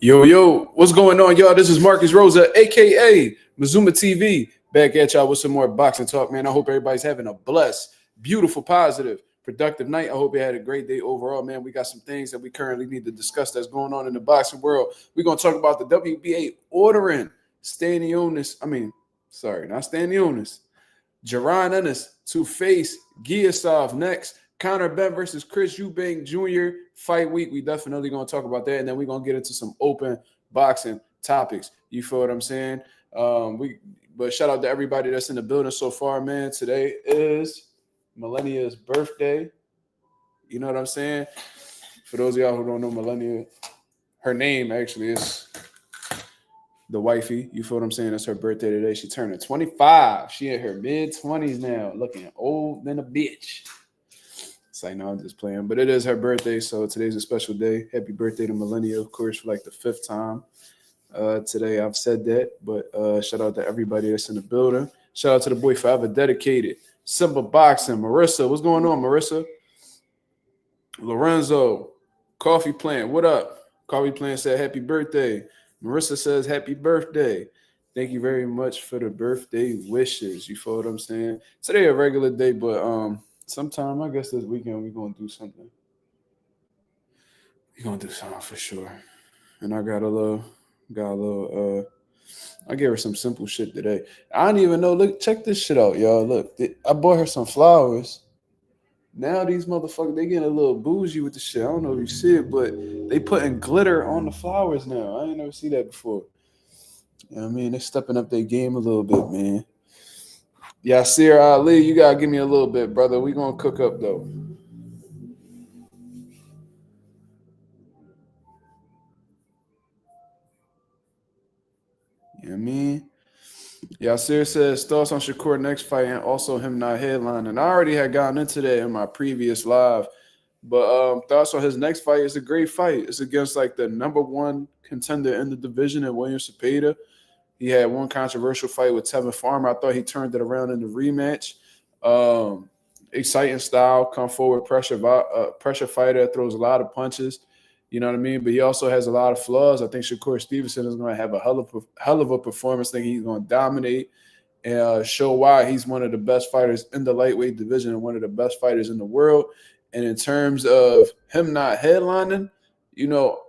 Yo, what's going on, y'all? This is Marcus Rosa, aka Mazuma TV, back at y'all with some more boxing talk, man. I hope everybody's having a blessed, beautiful, positive, productive night. I hope you had a great day overall, man. We got some things that we currently need to discuss that's going on in the boxing world. We're going to talk about the WBA ordering Jaron Ennis to face Giyasov next. Conor Benn versus Chris Eubank Jr. fight week. We definitely going to talk about that, and then we're going to get into some open boxing topics. You feel what I'm saying? But shout out to everybody that's in the building so far, man. Today is Millennia's birthday. You know what I'm saying? For those of y'all who don't know Millennia, her name actually is the wifey. You feel what I'm saying? That's her birthday today. She turning 25. She in her mid-20s now, looking old than a bitch. It's like, no, I'm just playing. But it is her birthday, so today's a special day. Happy birthday to Millennia, of course, for like the 5th time. Today I've said that, but shout out to everybody that's in the building. Shout out to the boy Forever Dedicated. Simple Boxing. Marissa, what's going on, Marissa? Lorenzo, Coffee Plant, what up? Coffee Plant said happy birthday. Marissa says happy birthday. Thank you very much for the birthday wishes. You feel what I'm saying? Today a regular day, but sometime I guess this weekend we're gonna do something. We're gonna do something for sure. And I got a little I gave her some simple shit today. I don't even know. Look, check this shit out, y'all. Look, I bought her some flowers. Now these motherfuckers, they getting a little bougie with the shit. I don't know if you see it, but they putting glitter on the flowers now. I ain't never seen that before. You know what I mean? They're stepping up their game a little bit, man. Yasir Ali, you gotta give me a little bit, brother. We gonna cook up though. You know what I mean? Yasir says thoughts on Shakur next fight and also him not headlining. I already had gotten into that in my previous live, but thoughts on his next fight is a great fight. It's against like the #1 contender in the division in William Cepeda. He had one controversial fight with Tevin Farmer. I thought he turned it around in the rematch. Exciting style, come forward, pressure fighter, throws a lot of punches. You know what I mean? But he also has a lot of flaws. I think Shakur Stevenson is going to have a hell of a performance. I think he's going to dominate and show why he's one of the best fighters in the lightweight division and one of the best fighters in the world. And in terms of him not headlining, you know,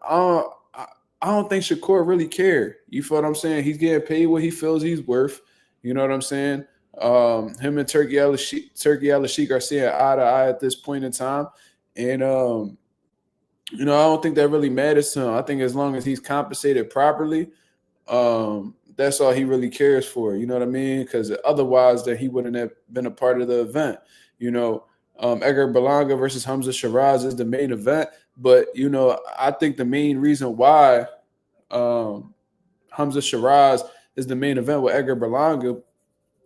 I don't think Shakur really cared. You feel what I'm saying? He's getting paid what he feels he's worth. You know what I'm saying? Him and Turkey Al-Sheikh are seeing eye to eye at this point in time. And, you know, I don't think that really matters to him. I think as long as he's compensated properly, that's all he really cares for. You know what I mean? Because otherwise, that he wouldn't have been a part of the event. You know, Edgar Berlanga versus Hamza Shiraz is the main event. But, you know, I think the main reason why Hamza Shiraz is the main event with Edgar Berlanga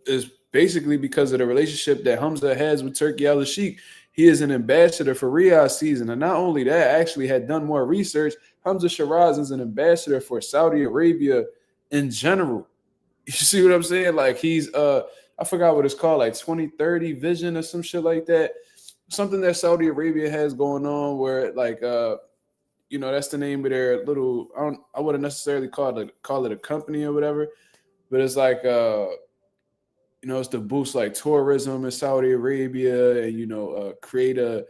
is basically because of the relationship that Hamza has with Turkey Al-Sheikh. He is an ambassador for Riyadh season. And not only that, I actually had done more research. Hamza Shiraz is an ambassador for Saudi Arabia in general. You see what I'm saying? Like he's I forgot what it's called, like 2030 vision or some shit like that. Something that Saudi Arabia has going on where like you know, that's the name of their little I wouldn't necessarily call it a company or whatever, but it's like you know, it's to boost like tourism in Saudi Arabia and, you know, create a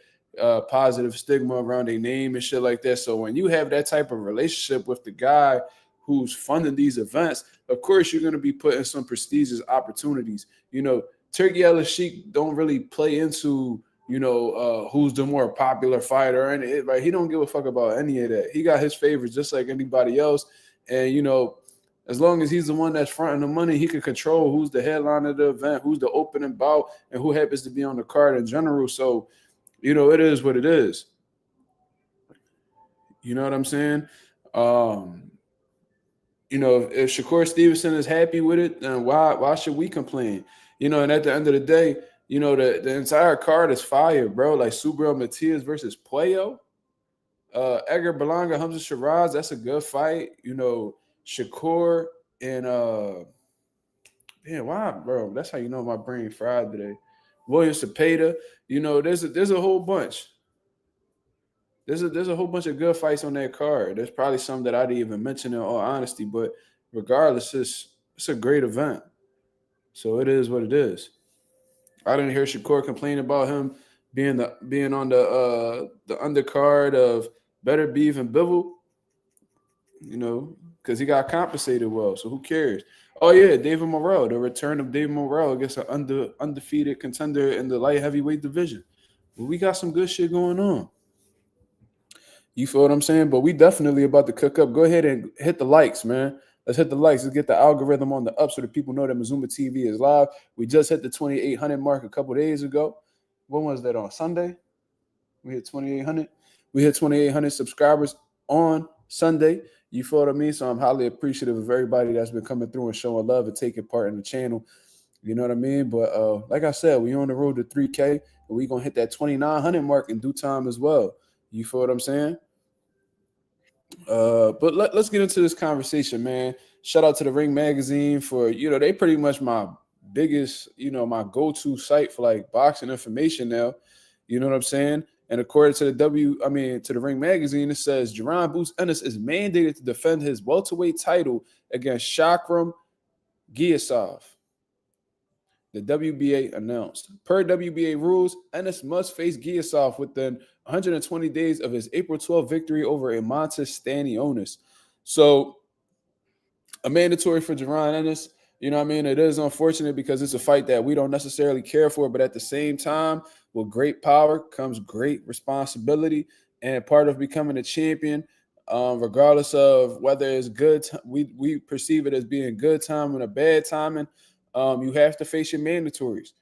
positive stigma around their name and shit like that. So when you have that type of relationship with the guy who's funding these events, of course, you're going to be put in some prestigious opportunities. You know, Turkey Al-Sheikh don't really play into, you know, who's the more popular fighter. And right, he don't give a fuck about any of that. He got his favorites just like anybody else. And, you know, as long as he's the one that's fronting the money, he can control who's the headline of the event, who's the opening bout, and who happens to be on the card in general. So, you know, it is what it is. You know what I'm saying? You know, if Shakur Stevenson is happy with it, then why should we complain? You know, and at the end of the day, you know, the entire card is fire, bro. Like Subriel Matias versus Puello. Edgar Berlanga, Hamza Shiraz, that's a good fight. You know, Shakur and why, bro? That's how you know my brain fried today. William Cepeda, you know, there's a whole bunch. There's a whole bunch of good fights on that card. There's probably some that I didn't even mention in all honesty, but regardless, it's a great event. So it is what it is. I didn't hear Shakur complain about him being on the undercard of Better Beef and Bivol, because he got compensated well. So who cares? Oh yeah, David Morrell, the return of David Morrell against an undefeated contender in the light heavyweight division. Well, we got some good shit going on. You feel what I'm saying? But we definitely about to cook up. Go ahead and hit the likes, man. Let's hit the likes. Let's get the algorithm on the up so that people know that Mazuma TV is live. We just hit the 2,800 mark a couple days ago. When was that, on Sunday? We hit 2,800. We hit 2,800 subscribers on Sunday. You feel what I mean? So I'm highly appreciative of everybody that's been coming through and showing love and taking part in the channel. You know what I mean? But like I said, we on the road to 3K, and we going to hit that 2,900 mark in due time as well. You feel what I'm saying? But let's get into this conversation, man. Shout out to the Ring Magazine for, they pretty much my biggest, my go-to site for like boxing information now. You know what I'm saying? And according to the Ring Magazine, it says Jaron Ennis is mandated to defend his welterweight title against Shakram Giyasov. The WBA announced. Per WBA rules, Ennis must face Giyasov within 120 days of his April 12th victory over Eimantas Stanionis. So, a mandatory for Jaron Ennis. You know what I mean? It is unfortunate because it's a fight that we don't necessarily care for, but at the same time, with great power comes great responsibility, and part of becoming a champion, regardless of whether it's good, we perceive it as being good timing or bad timing. You have to face your mandatories.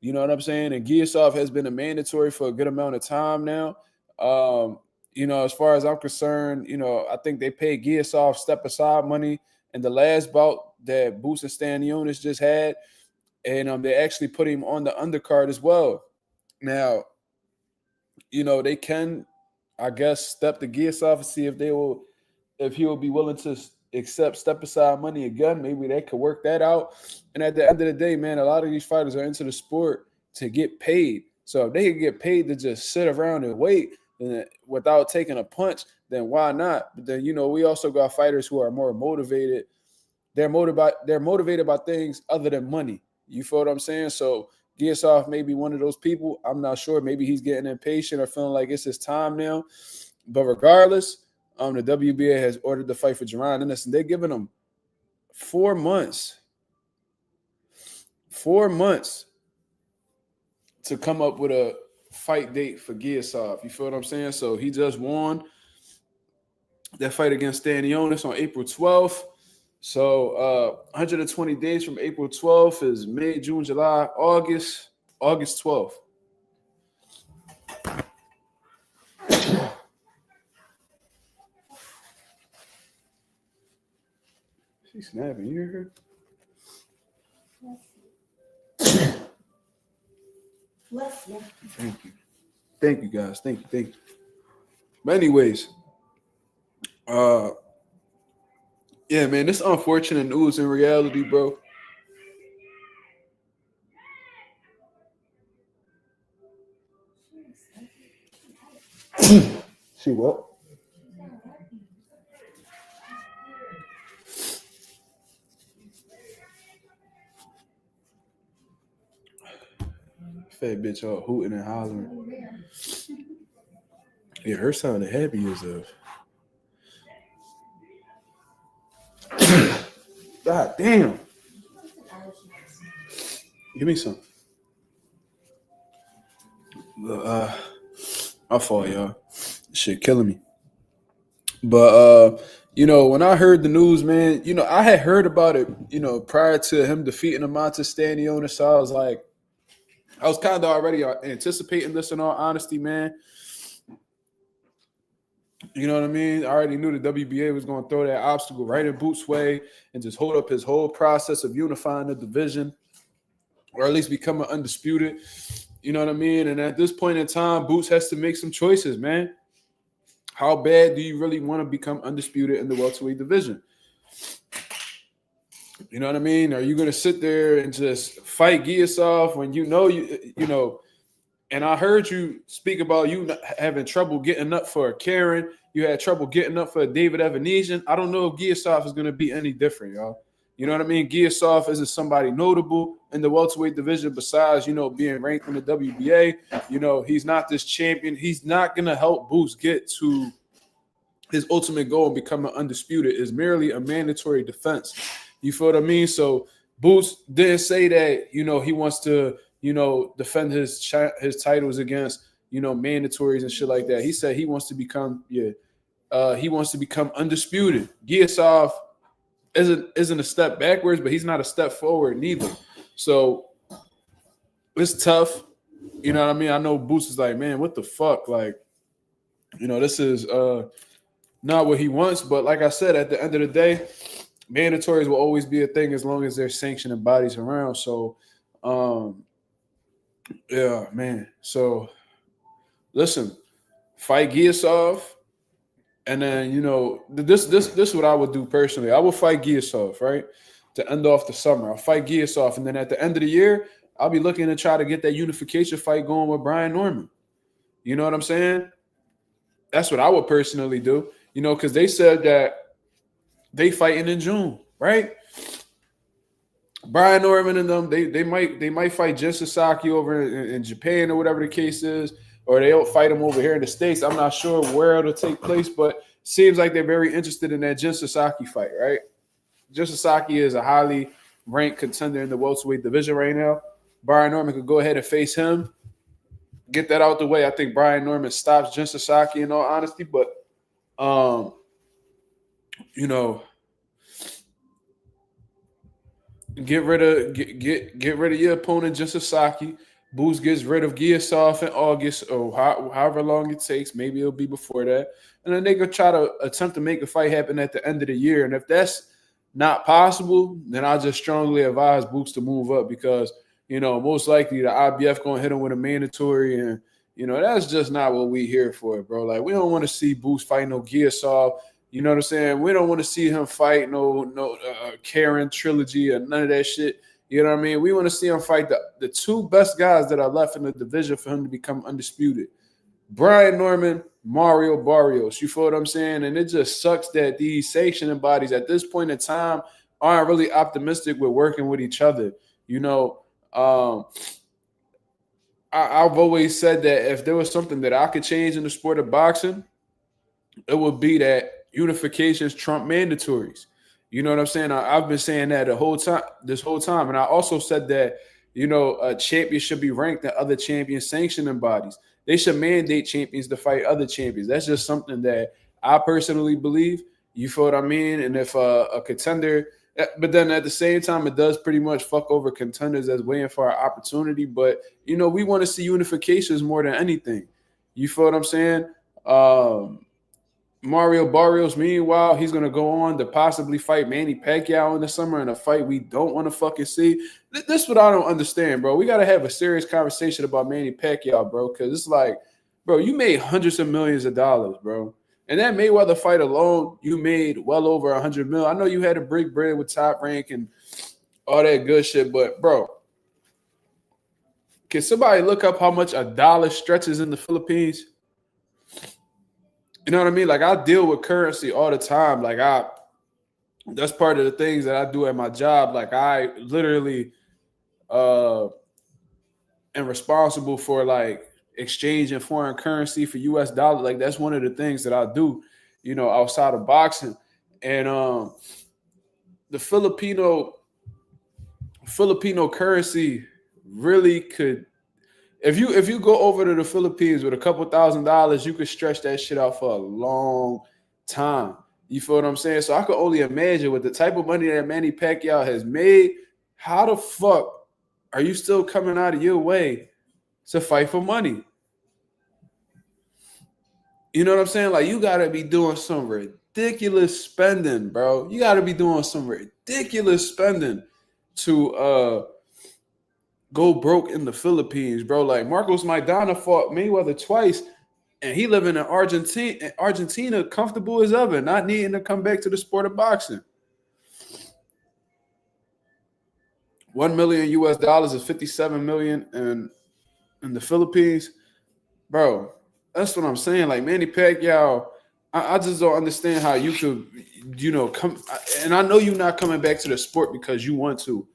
You know what I'm saying? And Giyasov has been a mandatory for a good amount of time now. As far as I'm concerned, I think they paid Giyasov step aside money in the last bout that Boots and Stanionis just had. And they actually put him on the undercard as well. Now, they can, I guess, step the Giyasov and see if he will be willing to accept step aside money again. Maybe they could work that out. And at the end of the day, man, a lot of these fighters are into the sport to get paid. So if they can get paid to just sit around and wait without taking a punch, then why not? But then, we also got fighters who are more motivated. They're motivated by things other than money. You feel what I'm saying? So Giyasov may be one of those people. I'm not sure. Maybe he's getting impatient or feeling like it's his time now. But regardless, the WBA has ordered the fight for Jaron Ennis, and they're giving him 4 months. 4 months to come up with a fight date for Giyasov. You feel what I'm saying? So he just won that fight against Stanionis on April 12th. So 120 days from April 12th is May, June, July, August 12th. She's snapping. You hear her? Thank you, guys. Thank you. But anyways, yeah, man, this unfortunate news in reality, bro. She what? Fat bitch all hooting and hollering. Yeah, her sounding happy as a. God damn. Give me some. My fault, y'all. Shit killing me. But when I heard the news, man, I had heard about it, prior to him defeating Eimantas Stanionis. So I was kind of already anticipating this, in all honesty, man. You know what I mean? I already knew the WBA was going to throw that obstacle right in Boots' way and just hold up his whole process of unifying the division, or at least becoming undisputed. You know what I mean? And at this point in time, Boots has to make some choices, man. How bad do you really want to become undisputed in the welterweight division? You know what I mean? Are you going to sit there and just fight Giyasov when And I heard you speak about you having trouble getting up for a Karen. You had trouble getting up for a David Evanesian. I don't know if Giyasov is going to be any different, y'all. You know what I mean? Giyasov isn't somebody notable in the welterweight division besides, being ranked in the WBA. He's not this champion. He's not going to help Boots get to his ultimate goal and become undisputed. Is merely a mandatory defense. You feel what I mean? So Boots didn't say that, he wants to, defend his titles against, mandatories and shit like that. He said he wants to become, undisputed. Giyasov isn't a step backwards, but he's not a step forward neither. So it's tough. You know what I mean? I know Boots is like, man, what the fuck? Like, this is not what he wants. But like I said, at the end of the day, mandatories will always be a thing as long as there's sanctioning bodies around. So, yeah, man. So, listen, fight Giyasov, and then this is what I would do personally. I would fight Giyasov, right, to end off the summer. I'll fight Giyasov, and then at the end of the year, I'll be looking to try to get that unification fight going with Brian Norman. You know what I'm saying? That's what I would personally do. Because they said that they fighting in June, right? Brian Norman and them, they might fight Jin Sasaki over in Japan or whatever the case is, or they'll fight him over here in the States. I'm not sure where it'll take place, but seems like they're very interested in that Jin Sasaki fight, right? Jin Sasaki is a highly ranked contender in the welterweight division right now. Brian Norman could go ahead and face him, get that out the way. I think Brian Norman stops Jin Sasaki in all honesty, but get rid of your opponent, Jin Sasaki. Boots gets rid of Giyasov in August, or however long it takes. Maybe it'll be before that, and then they could try to attempt to make a fight happen at the end of the year. And if that's not possible, then I just strongly advise Boots to move up because most likely the IBF gonna hit him with a mandatory, and that's just not what we here for, bro. Like, we don't want to see Boots fight no Giyasov. You know what I'm saying? We don't want to see him fight no Karen trilogy or none of that shit. You know what I mean? We want to see him fight the two best guys that are left in the division for him to become undisputed. Brian Norman, Mario Barrios. You feel what I'm saying? And it just sucks that these sanctioning bodies at this point in time aren't really optimistic with working with each other. I've always said that if there was something that I could change in the sport of boxing, it would be that unifications trump mandatories. You know what I'm saying? I've been saying that this whole time. And I also said that, a champion should be ranked in other champion sanctioning bodies. They should mandate champions to fight other champions. That's just something that I personally believe. You feel what I mean? And if a contender, but then at the same time, it does pretty much fuck over contenders that's waiting for our opportunity. But, we want to see unifications more than anything. You feel what I'm saying? Mario Barrios, meanwhile, he's going to go on to possibly fight Manny Pacquiao in the summer in a fight we don't want to fucking see. This is what I don't understand, bro. We got to have a serious conversation about Manny Pacquiao, bro, because it's like, bro, you made hundreds of millions of dollars, bro. And that Mayweather fight alone, you made well over $100 million. I know you had to break bread with Top Rank and all that good shit, but, bro, can somebody look up how much a dollar stretches in the Philippines? You know what I mean? Like, I deal with currency all the time. Like, that's part of the things that I do at my job. Like, I literally am responsible for, like, exchanging foreign currency for U.S. dollars. Like, that's one of the things that I do, outside of boxing. And the Filipino currency really could. If you go over to the Philippines with a couple $1,000s, you could stretch that shit out for a long time. You feel what I'm saying? So I could only imagine with the type of money that Manny Pacquiao has made, how the fuck are you still coming out of your way to fight for money? You know what I'm saying? Like, you got to be doing some ridiculous spending, bro. You got to be doing some ridiculous spending to go broke in the Philippines, bro. Like, Marcos Maidana fought Mayweather twice, and he living in Argentina, comfortable as ever, not needing to come back to the sport of boxing. $1 million US is $57 million in in the Philippines, bro. That's what I'm saying. Like Manny Pacquiao, I just don't understand how you could, come. And I know you're not coming back to the sport because you want to.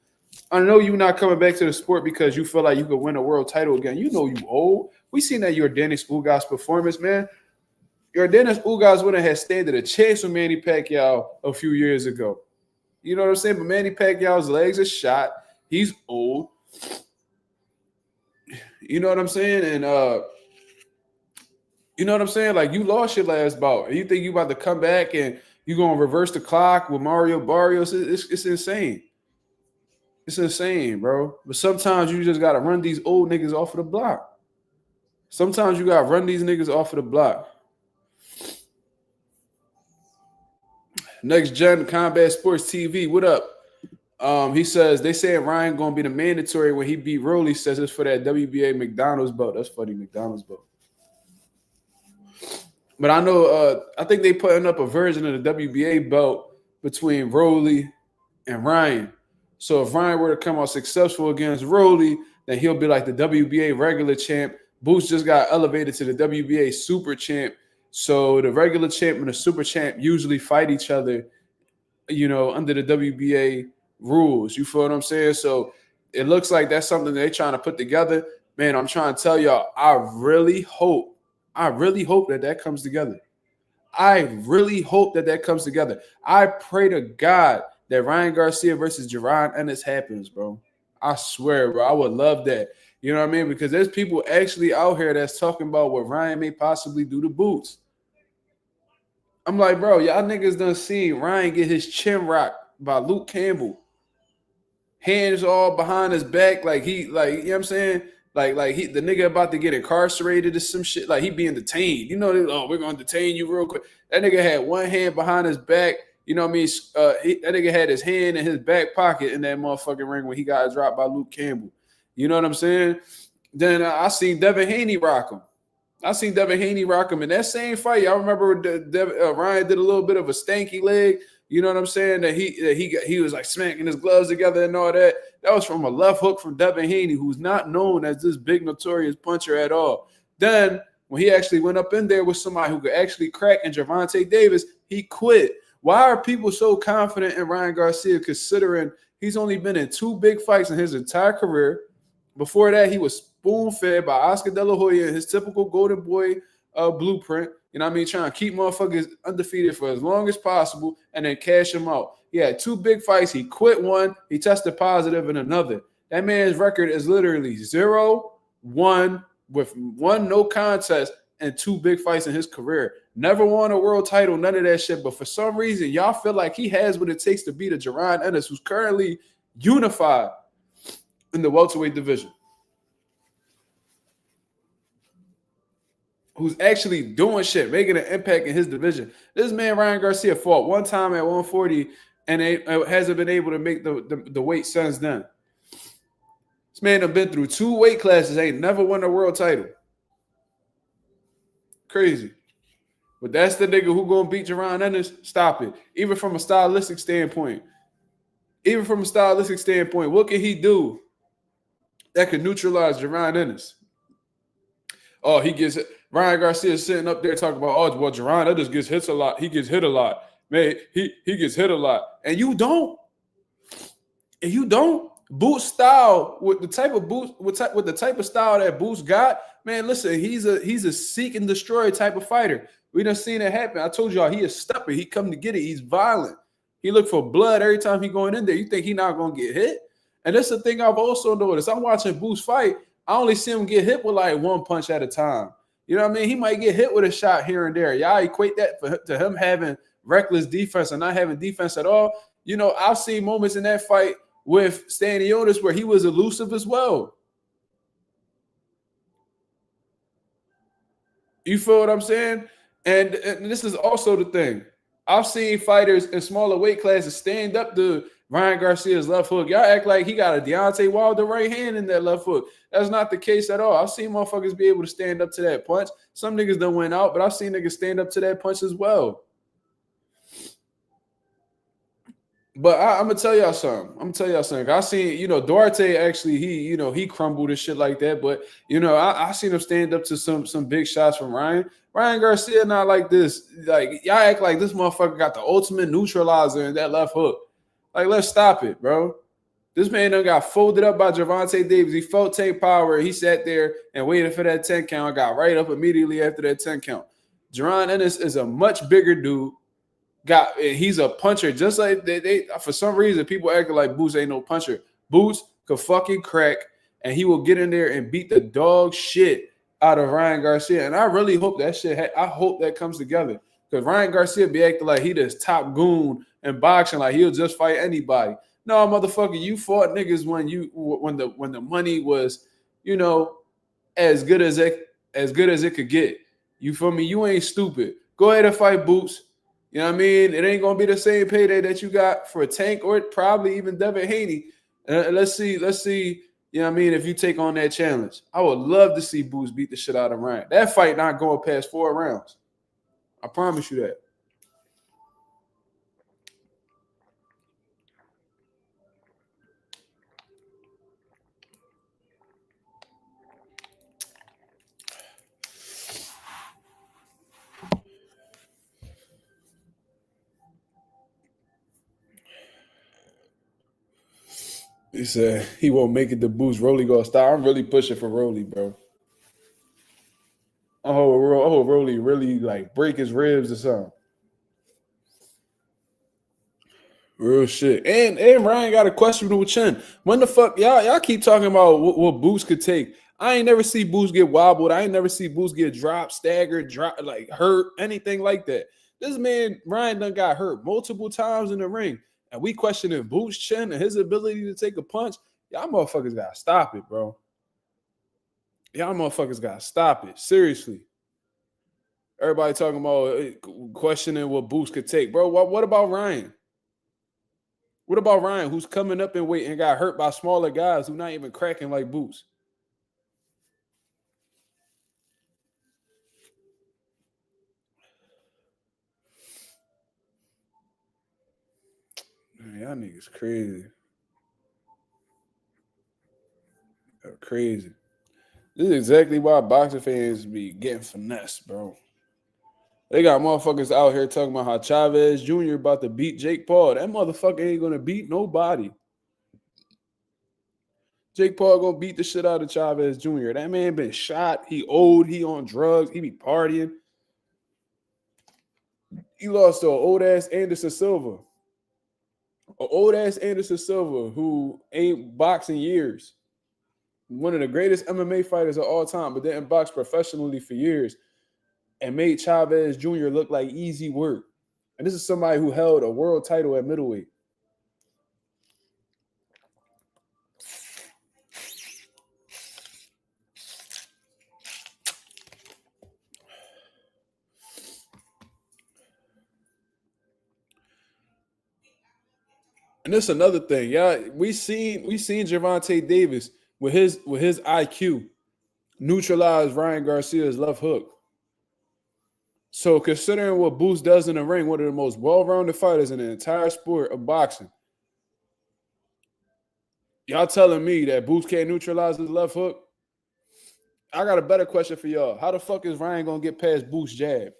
I know you're not coming back to the sport because you feel like you could win a world title again. You know you old. We seen that your Dennis Ugas performance, man. Your Dennis Ugas wouldn't have standed a chance with Manny Pacquiao a few years ago. You know what I'm saying? But Manny Pacquiao's legs are shot. He's old. You know what I'm saying? And you know what I'm saying? Like you lost your last bout. And you think you about to come back and you're gonna reverse the clock with Mario Barrios. It's insane. It's insane, bro. But sometimes you just gotta run these old niggas off of the block. Sometimes you gotta run these niggas off of the block. Next Gen Combat Sports TV, what up? He says they saying Ryan gonna be the mandatory when he beat Rolly. Says it's for that WBA McDonald's belt. That's funny, McDonald's belt. But I know I think they putting up a version of the WBA belt between Rolly and Ryan. So if Ryan were to come out successful against Rolly, then he'll be like the WBA regular champ. Boots just got elevated to the WBA super champ. So the regular champ and the super champ usually fight each other, under the WBA rules. You feel what I'm saying? So it looks like that's something they're trying to put together. Man, I'm trying to tell y'all, I really hope that comes together. I really hope that comes together. I pray to God that Ryan Garcia versus Jaron Ennis happens, bro. I swear, bro. I would love that. You know what I mean? Because there's people actually out here that's talking about what Ryan may possibly do to Boots. I'm like, bro, y'all niggas done seen Ryan get his chin rocked by Luke Campbell. Hands all behind his back, you know what I'm saying? The nigga about to get incarcerated or some shit. Like he being detained. We're gonna detain you real quick. That nigga had one hand behind his back. You know what I mean? That nigga had his hand in his back pocket in that motherfucking ring when he got dropped by Luke Campbell. You know what I'm saying? Then I seen Devin Haney rock him. In that same fight. I remember Ryan did a little bit of a stanky leg. You know what I'm saying? That he was like smacking his gloves together and all that. That was from a left hook from Devin Haney, who's not known as this big notorious puncher at all. Then when he actually went up in there with somebody who could actually crack in Gervonta Davis, he quit. Why are people so confident in Ryan Garcia considering he's only been in 2 big fights in his entire career? Before that, he was spoon-fed by Oscar De La Hoya in his typical Golden Boy blueprint. You know what I mean? Trying to keep motherfuckers undefeated for as long as possible and then cash them out. He had 2 big fights. He quit one. He tested positive in another. That man's record is literally 0-1 with 1 no contest and 2 big fights in his career. Never won a world title, none of that shit. But for some reason, y'all feel like he has what it takes to beat a Jaron Ennis, who's currently unified in the welterweight division. Who's actually doing shit, making an impact in his division. This man, Ryan Garcia, fought one time at 140 and hasn't been able to make the weight since then. This man have been through 2 weight classes, ain't never won a world title. Crazy. But that's the nigga who gonna beat Jaron Ennis. Stop it. Even from a stylistic standpoint, what can he do that could neutralize Jaron Ennis? Oh, Ryan Garcia is sitting up there talking about, Jaron Ennis gets hits a lot. He gets hit a lot. Man, he gets hit a lot. And you don't. Boots style, with the type of style that Boots got, man, listen, he's a seek and destroy type of fighter. We done seen it happen. I told y'all he is stubborn. He come to get it. He's violent. He look for blood every time he going in there. You think he not going to get hit? And that's the thing I've also noticed. I'm watching Boots fight. I only see him get hit with like 1 punch at a time. You know what I mean? He might get hit with a shot here and there. Y'all equate that to him having reckless defense and not having defense at all. You know, I've seen moments in that fight with Stanionis where he was elusive as well. You feel what I'm saying? And this is also the thing. I've seen fighters in smaller weight classes stand up to Ryan Garcia's left hook. Y'all act like he got a Deontay Wilder right hand in that left hook. That's not the case at all. I've seen motherfuckers be able to stand up to that punch. Some niggas done went out, but I've seen niggas stand up to that punch as well. But I'm gonna tell y'all something. I seen, Duarte actually he crumbled and shit like that. But I seen him stand up to some big shots from Ryan. Ryan Garcia not like this. Like y'all act like this motherfucker got the ultimate neutralizer in that left hook. Like let's stop it, bro. This man done got folded up by Gervonta Davis. He felt Tank power. He sat there and waited for that 10 count. Got right up immediately after that 10 count. Jaron Ennis is a much bigger dude. He's a puncher, just like they for some reason people acting like Boots ain't no puncher. Boots could fucking crack, and he will get in there and beat the dog shit out of Ryan Garcia. And I really hope that shit. I hope that comes together, because Ryan Garcia be acting like he this top goon in boxing, like he'll just fight anybody. No, motherfucker, you fought niggas when the money was, as good as it could get. You feel me? You ain't stupid. Go ahead and fight Boots. You know what I mean? It ain't gonna be the same payday that you got for a Tank or probably even Devin Haney. Let's see. You know what I mean? If you take on that challenge, I would love to see Boots beat the shit out of Ryan. That fight not going past 4 rounds. I promise you that. He said he won't make it to Boost. Rolly gonna stop. I'm really pushing for Rolly, bro. Oh, Rolly really like break his ribs or something. Real shit. And Ryan got a questionable chin. When the fuck y'all keep talking about what Boost could take? I ain't never see Boost get wobbled. I ain't never see Boost get dropped, staggered, like hurt, anything like that. This man Ryan done got hurt multiple times in the ring. And we questioning Boost's chin and his ability to take a punch. Y'all motherfuckers gotta stop it, bro. Y'all motherfuckers gotta stop it. Seriously. Everybody talking about questioning what Boost could take. Bro, what about Ryan? What about Ryan, who's coming up in weight and got hurt by smaller guys who not even cracking like Boots? Man, y'all niggas crazy. They're crazy. This is exactly why boxing fans be getting finessed, bro. They got motherfuckers out here talking about how Chavez Jr. about to beat Jake Paul. That motherfucker ain't gonna beat nobody. Jake Paul gonna beat the shit out of Chavez Jr. That man been shot. He old. He on drugs. He be partying. He lost to an old ass Anderson Silva. An old ass Anderson Silva who ain't boxing years. One of the greatest MMA fighters of all time, but didn't box professionally for years, and made Chavez Jr. look like easy work. And this is somebody who held a world title at middleweight. And this is another thing, we seen Gervonta Davis with his IQ neutralize Ryan Garcia's left hook. So considering what Boost does in the ring, one of the most well-rounded fighters in the entire sport of boxing, y'all telling me that Boost can't neutralize his left hook? I got a better question for y'all. How the fuck is Ryan gonna get past Boost's jab?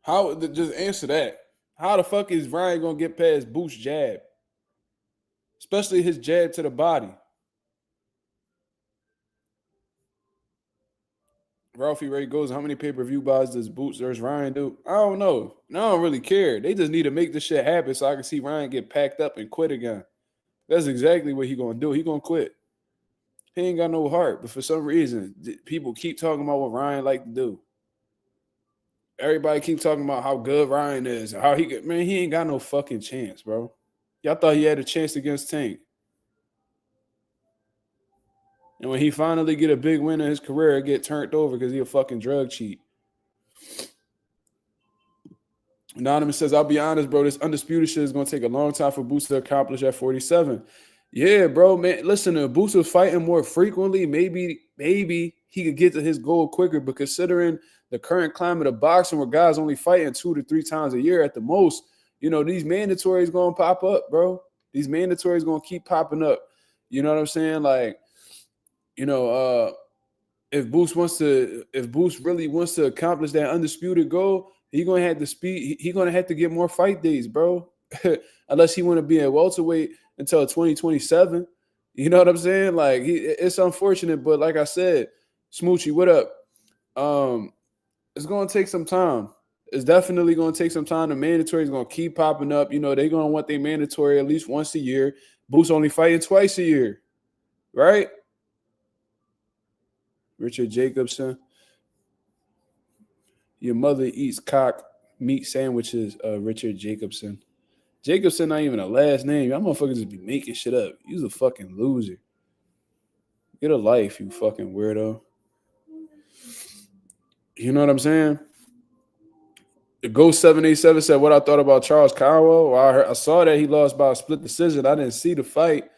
How? Just answer that. How the fuck is Ryan gonna get past Boost's jab? Especially his jab to the body. Ralphie Ray goes, how many pay-per-view buys does Boots versus Ryan do? I don't know. I don't really care. They just need to make this shit happen so I can see Ryan get packed up and quit again. That's exactly what he gonna do. He gonna quit. He ain't got no heart, but for some reason, people keep talking about what Ryan like to do. Everybody keep talking about how good Ryan is, how he get. Man, he ain't got no fucking chance, bro. Y'all thought he had a chance against Tank. And when he finally get a big win in his career, it get turned over because he a fucking drug cheat. Anonymous says, I'll be honest, bro, this undisputed shit is going to take a long time for Boots to accomplish at 47. Yeah, bro, man. Listen, if Boots was fighting more frequently, maybe he could get to his goal quicker. But considering the current climate of boxing, where guys only fighting 2 to 3 times a year at the most, these mandatories gonna pop up, bro. These mandatories gonna keep popping up. You know what I'm saying? Like, if Boost really wants to accomplish that undisputed goal, he's gonna have to speed. He's gonna have to get more fight days, bro. Unless he want to be at welterweight until 2027. You know what I'm saying? Like, it's unfortunate, but like I said, Smoochie, what up? It's gonna take some time. It's definitely gonna take some time. The mandatory is gonna keep popping up. They're gonna want their mandatory at least once a year. Boost only fighting twice a year, right? Richard Jacobson. Your mother eats cock meat sandwiches, Richard Jacobson. Jacobson not even a last name. Y'all motherfuckers just be making shit up. You's a fucking loser. Get a life, you fucking weirdo. You know what I'm saying? The Ghost 787 said what I thought about Charles Conwell. Well, I saw that he lost by a split decision. I didn't see the fight,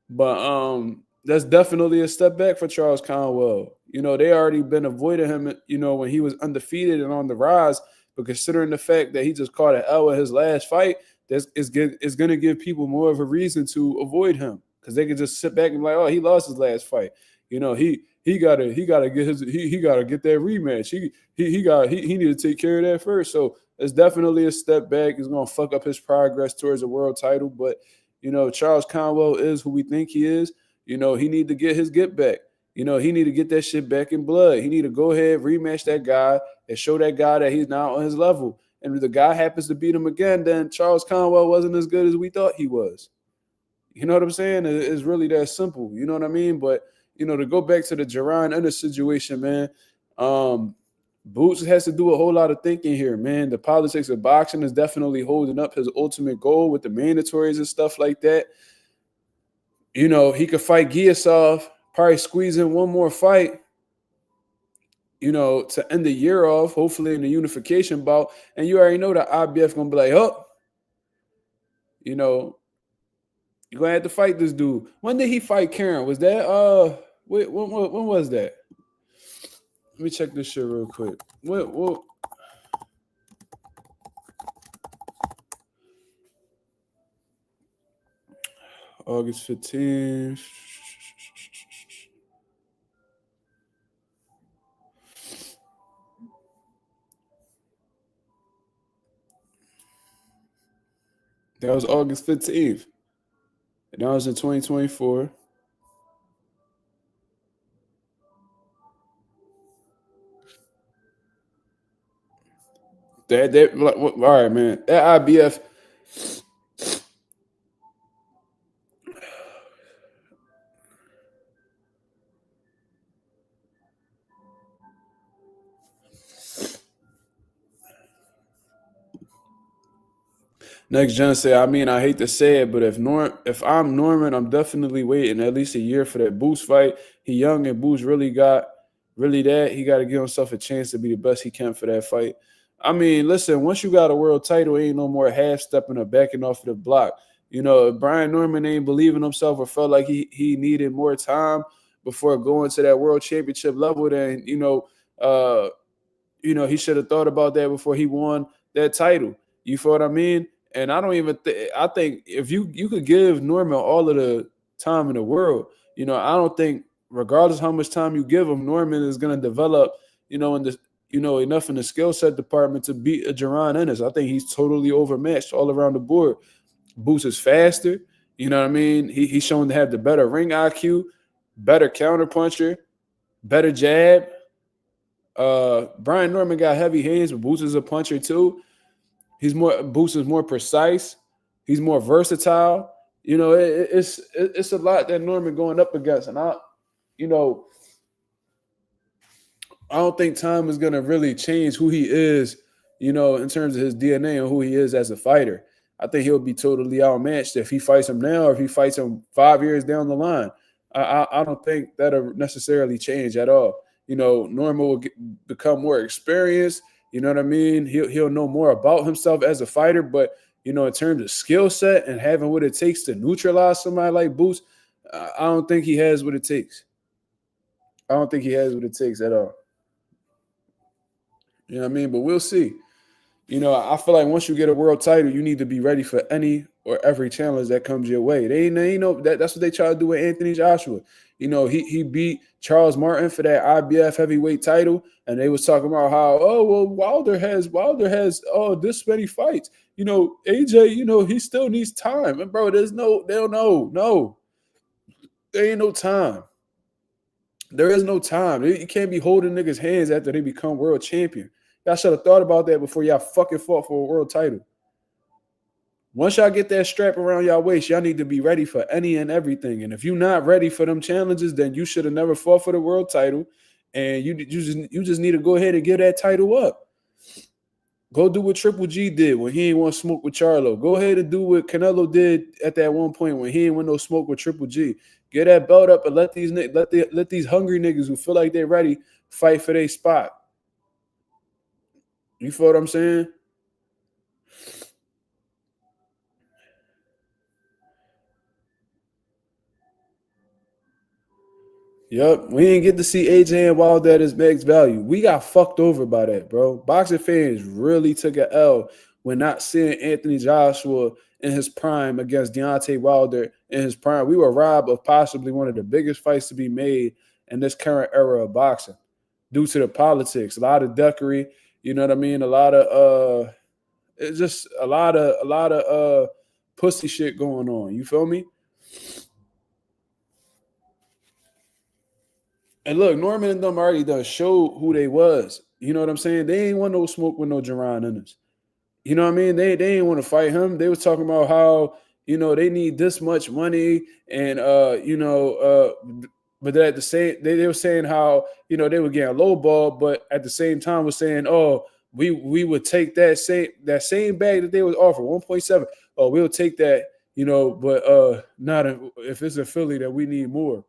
but that's definitely a step back for Charles Conwell. They already been avoiding him, when he was undefeated and on the rise. But considering the fact that he just caught an L in his last fight, it's going to give people more of a reason to avoid him, because they can just sit back and be like, oh, he lost his last fight. He gotta get he gotta get that rematch. He need to take care of that first. So it's definitely a step back. It's gonna fuck up his progress towards a world title. But Charles Conwell is who we think he is. He need to get his get back. He need to get that shit back in blood. He need to go ahead, rematch that guy, and show that guy that he's not on his level. And if the guy happens to beat him again, then Charles Conwell wasn't as good as we thought he was. You know what I'm saying? It's really that simple. You know what I mean? But to go back to the Jaron Ennis situation, man, Boots has to do a whole lot of thinking here, man. The politics of boxing is definitely holding up his ultimate goal with the mandatories and stuff like that. He could fight Giyasov, probably squeeze in one more fight, to end the year off, hopefully in the unification bout. And you already know that IBF going to be like, oh, you're going to have to fight this dude. When did he fight Karen? Was that, when was that? Let me check this shit real quick. What? August 15th. That was August 15th. And that was in 2024. All right, man. That IBF. Next gen say, I hate to say it, but if I'm Norman, I'm definitely waiting at least a year for that Boost fight. He young and Boost really that. He got to give himself a chance to be the best he can for that fight. Listen, once you got a world title, ain't no more half-stepping or backing off of the block. If Brian Norman ain't believing himself or felt like he needed more time before going to that world championship level, then, he should have thought about that before he won that title. You feel what I mean? And I don't even I think if you could give Norman all of the time in the world, I don't think, regardless how much time you give him, Norman is going to develop, enough in the skill set department to beat a Jaron Ennis. I think he's totally overmatched all around the board. Boost is faster. You know what I mean? He's shown to have the better ring IQ, better counterpuncher, better jab. Brian Norman got heavy hands, but Boost is a puncher too. Boost is more precise. He's more versatile. It's a lot that Norman going up against, and I don't think time is going to really change who he is, in terms of his DNA and who he is as a fighter. I think he'll be totally outmatched if he fights him now or if he fights him 5 years down the line. I don't think that'll necessarily change at all. Norman will become more experienced. You know what I mean? He'll know more about himself as a fighter, but, in terms of skill set and having what it takes to neutralize somebody like Boost, I don't think he has what it takes. I don't think he has what it takes at all. You know what I mean? But we'll see. I feel like once you get a world title, you need to be ready for any or every challenge that comes your way. They ain't know that's what they try to do with Anthony Joshua. He beat Charles Martin for that IBF heavyweight title, and they was talking about how Wilder has this many fights. AJ, he still needs time. And bro, they don't know. No, there ain't no time. There is no time. You can't be holding niggas' hands after they become world champion. Y'all should have thought about that before y'all fucking fought for a world title. Once y'all get that strap around y'all waist, y'all need to be ready for any and everything. And if you're not ready for them challenges, then you should have never fought for the world title. And you just need to go ahead and give that title up. Go do what Triple G did when he ain't want to smoke with Charlo. Go ahead and do what Canelo did at that one point when he ain't want no smoke with Triple G. Get that belt up and let these hungry niggas who feel like they're ready fight for their spot. You feel what I'm saying? Yup, we didn't get to see AJ and Wilder at his max value. We got fucked over by that, bro. Boxing fans really took an L when not seeing Anthony Joshua in his prime against Deontay Wilder in his prime. We were robbed of possibly one of the biggest fights to be made in this current era of boxing due to the politics. A lot of duckery, you know what I mean? A lot of it's just a lot of pussy shit going on. You feel me? And look, Norman and them already done showed who they was. You know what I'm saying? They ain't want no smoke with no Jaron Ennis. You know what I mean? They ain't want to fight him. They was talking about how they need this much money and but at the same they were saying how they were getting low ball, but at the same time was saying we would take that same bag that they was offering 1.7. Oh, we'll take that, but not if it's a Philly that we need more.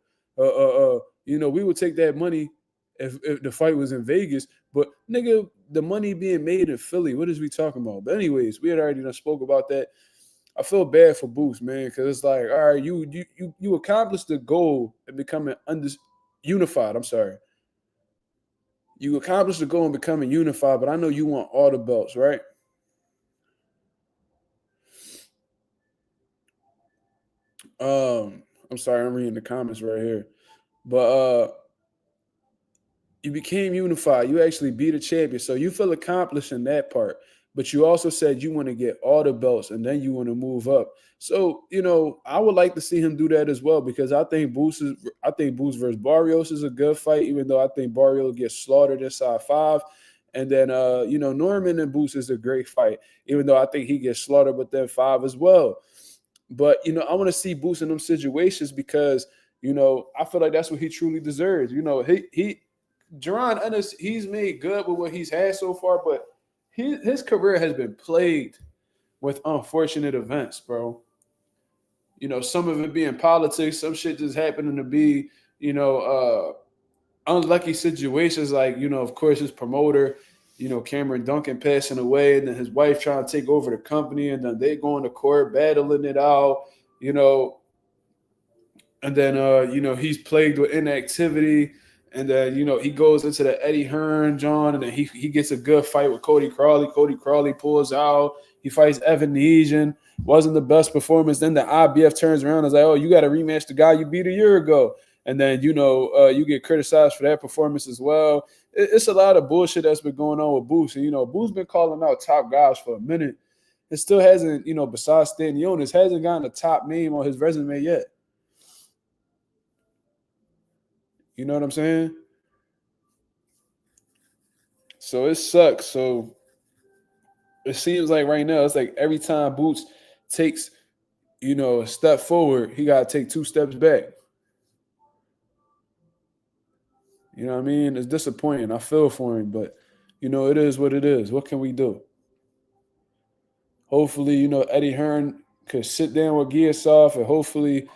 We would take that money if the fight was in Vegas. But nigga, the money being made in Philly, what is we talking about? But anyways, we had already done spoke about that. I feel bad for Boost, man, because it's like, all right, you accomplished the goal of becoming unified. I'm sorry, you accomplished the goal in becoming unified, but I know you want all the belts, right? I'm sorry, I'm reading the comments right here, but you became unified. You actually beat a champion. So you feel accomplished in that part. But you also said you want to get all the belts and then you want to move up. So, I would like to see him do that as well because I think Boost versus Barrios is a good fight, even though I think Barrios gets slaughtered inside 5. And then Norman and Boost is a great fight, even though I think he gets slaughtered within 5 as well. But I want to see Boost in them situations because I feel like that's what he truly deserves. He Jaron Ennis, he's made good with what he's had so far, but his career has been plagued with unfortunate events, bro. Some of it being politics, some shit just happening to be, unlucky situations like, of course, his promoter, Cameron Duncan passing away, and then his wife trying to take over the company, and then they going to court, battling it out, you know, and then he's plagued with inactivity, and then he goes into the Eddie Hearn John, and then he gets a good fight with Cody Crawley. Cody Crawley pulls out. He fights Evan Nesian. Wasn't the best performance. Then the IBF turns around and is like, oh, you got to rematch the guy you beat a year ago. And then you get criticized for that performance as well. It's a lot of bullshit that's been going on with Boost. And Boost been calling out top guys for a minute. It still hasn't, besides Stanionis, hasn't gotten a top name on his resume yet. You know what I'm saying? So it sucks. So it seems like right now, it's like every time Boots takes, a step forward, he got to take 2 steps back. You know what I mean? It's disappointing. I feel for him, but, it is what it is. What can we do? Hopefully, Eddie Hearn could sit down with Giyasov and hopefully,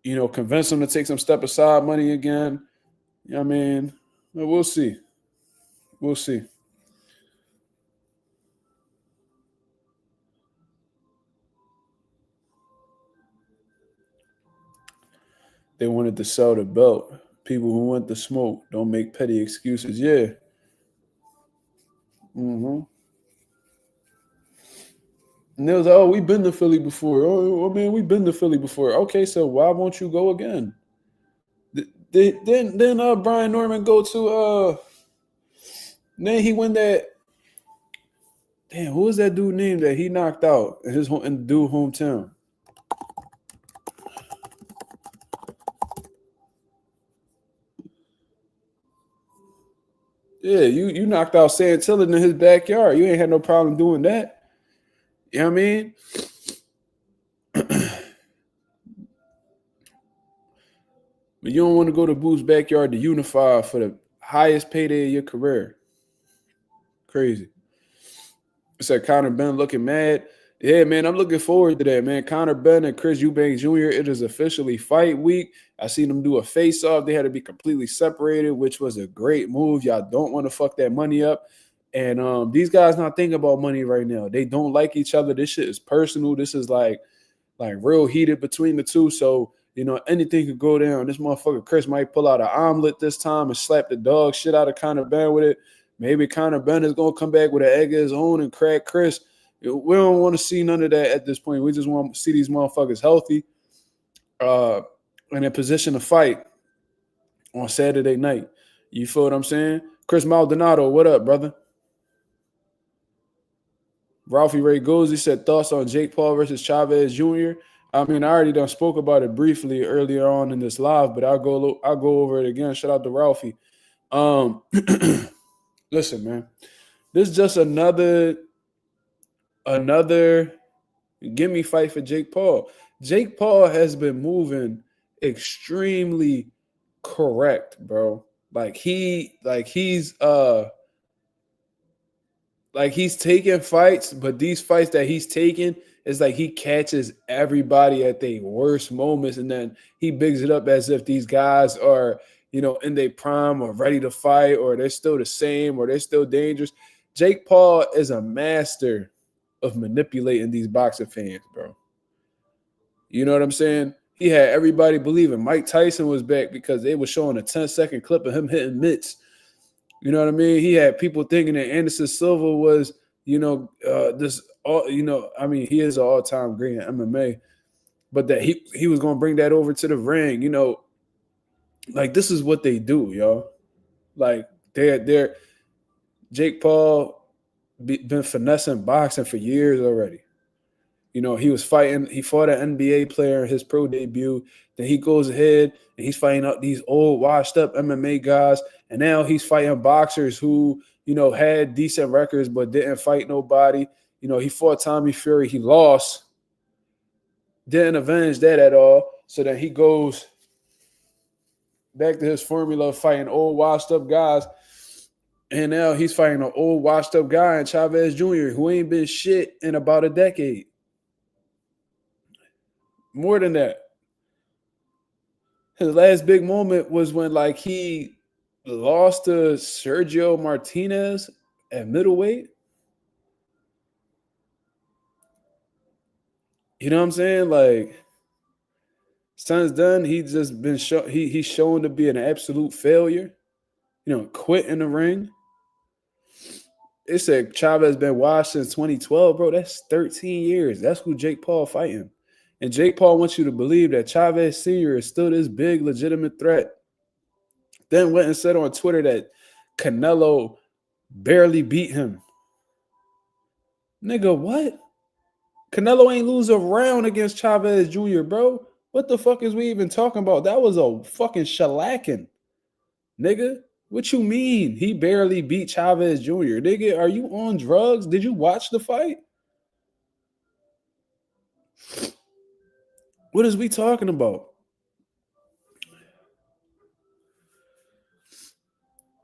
convince him to take some step aside money again. You know what I mean? But we'll see. We'll see. They wanted to sell the belt. People who want the smoke don't make petty excuses. Yeah. Mm-hmm. And they was like, oh, we've been to Philly before. Oh, man, we've been to Philly before. Okay, so why won't you go again? Then Brian Norman go to then he went that damn, who was that dude name that he knocked out in his home in the dude hometown? Yeah, you knocked out Santillan in his backyard. You ain't had no problem doing that. You know what I mean? But you don't want to go to Boo's backyard to unify for the highest payday of your career. Crazy. It said Conor Benn looking mad. Yeah, man, I'm looking forward to that, man. Conor Benn and Chris Eubank Jr., it is officially fight week. I seen them do a face-off. They had to be completely separated, which was a great move. Y'all don't want to fuck that money up. And these guys not thinking about money right now. They don't like each other. This shit is personal. This is like real heated between the two. So, anything could go down. This motherfucker Chris might pull out an omelet this time and slap the dog shit out of Conor Benn with it. Maybe Conor Benn is going to come back with an egg of his own and crack Chris. We don't want to see none of that at this point. We just want to see these motherfuckers healthy and in position to fight on Saturday night. You feel what I'm saying? Chris Maldonado, what up, brother? Ralphie Ray Goolsey said thoughts on Jake Paul versus Chavez Jr. I mean, I already done spoke about it briefly earlier on in this live, but I'll go over it again. Shout out to Ralphie. Listen, man, this is just another gimme fight for Jake Paul. Jake Paul has been moving extremely correct, bro. He's taking fights, but these fights that he's taking is like he catches everybody at their worst moments, and then he bigs it up as if these guys are, in their prime or ready to fight, or they're still the same, or they're still dangerous. Jake Paul is a master of manipulating these boxing fans, bro. You know what I'm saying? He had everybody believing Mike Tyson was back because they were showing a 10-second clip of him hitting mitts. You know what I mean? He had people thinking that Anderson Silva was, he is an all-time great in MMA, but that he was going to bring that over to the ring. This is what they do, y'all. They're Jake Paul been finessing boxing for years already. He fought an NBA player in his pro debut. Then he goes ahead and he's fighting up these old washed up MMA guys. And now he's fighting boxers who, had decent records but didn't fight nobody. He fought Tommy Fury. He lost. Didn't avenge that at all. So then he goes back to his formula of fighting old washed up guys. And now he's fighting an old washed up guy in Chavez Jr. who ain't been shit in about a decade. More than that. His last big moment was when he lost to Sergio Martinez at middleweight. You know what I'm saying? Since then, he's just been he's shown to be an absolute failure. Quit in the ring. It said Chavez been washed since 2012, bro. That's 13 years. That's who Jake Paul fighting. And Jake Paul wants you to believe that Chavez Sr. is still this big, legitimate threat. Then went and said on Twitter that Canelo barely beat him. Nigga, what? Canelo ain't lose a round against Chavez Jr., bro. What the fuck is we even talking about? That was a fucking shellacking. Nigga, what you mean? He barely beat Chavez Jr. Nigga, are you on drugs? Did you watch the fight? What is we talking about?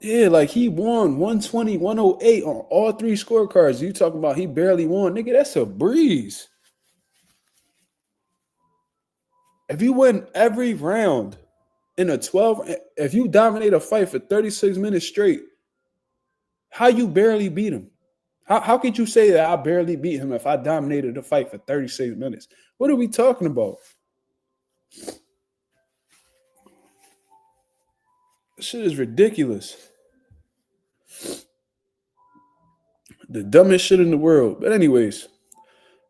Yeah, he won 120, 108 on all three scorecards. You talking about he barely won. Nigga, that's a breeze. If you win every round in a 12, if you dominate a fight for 36 minutes straight, how you barely beat him? How could you say that I barely beat him if I dominated the fight for 36 minutes? What are we talking about? This shit is ridiculous. The dumbest shit in the world. But anyways,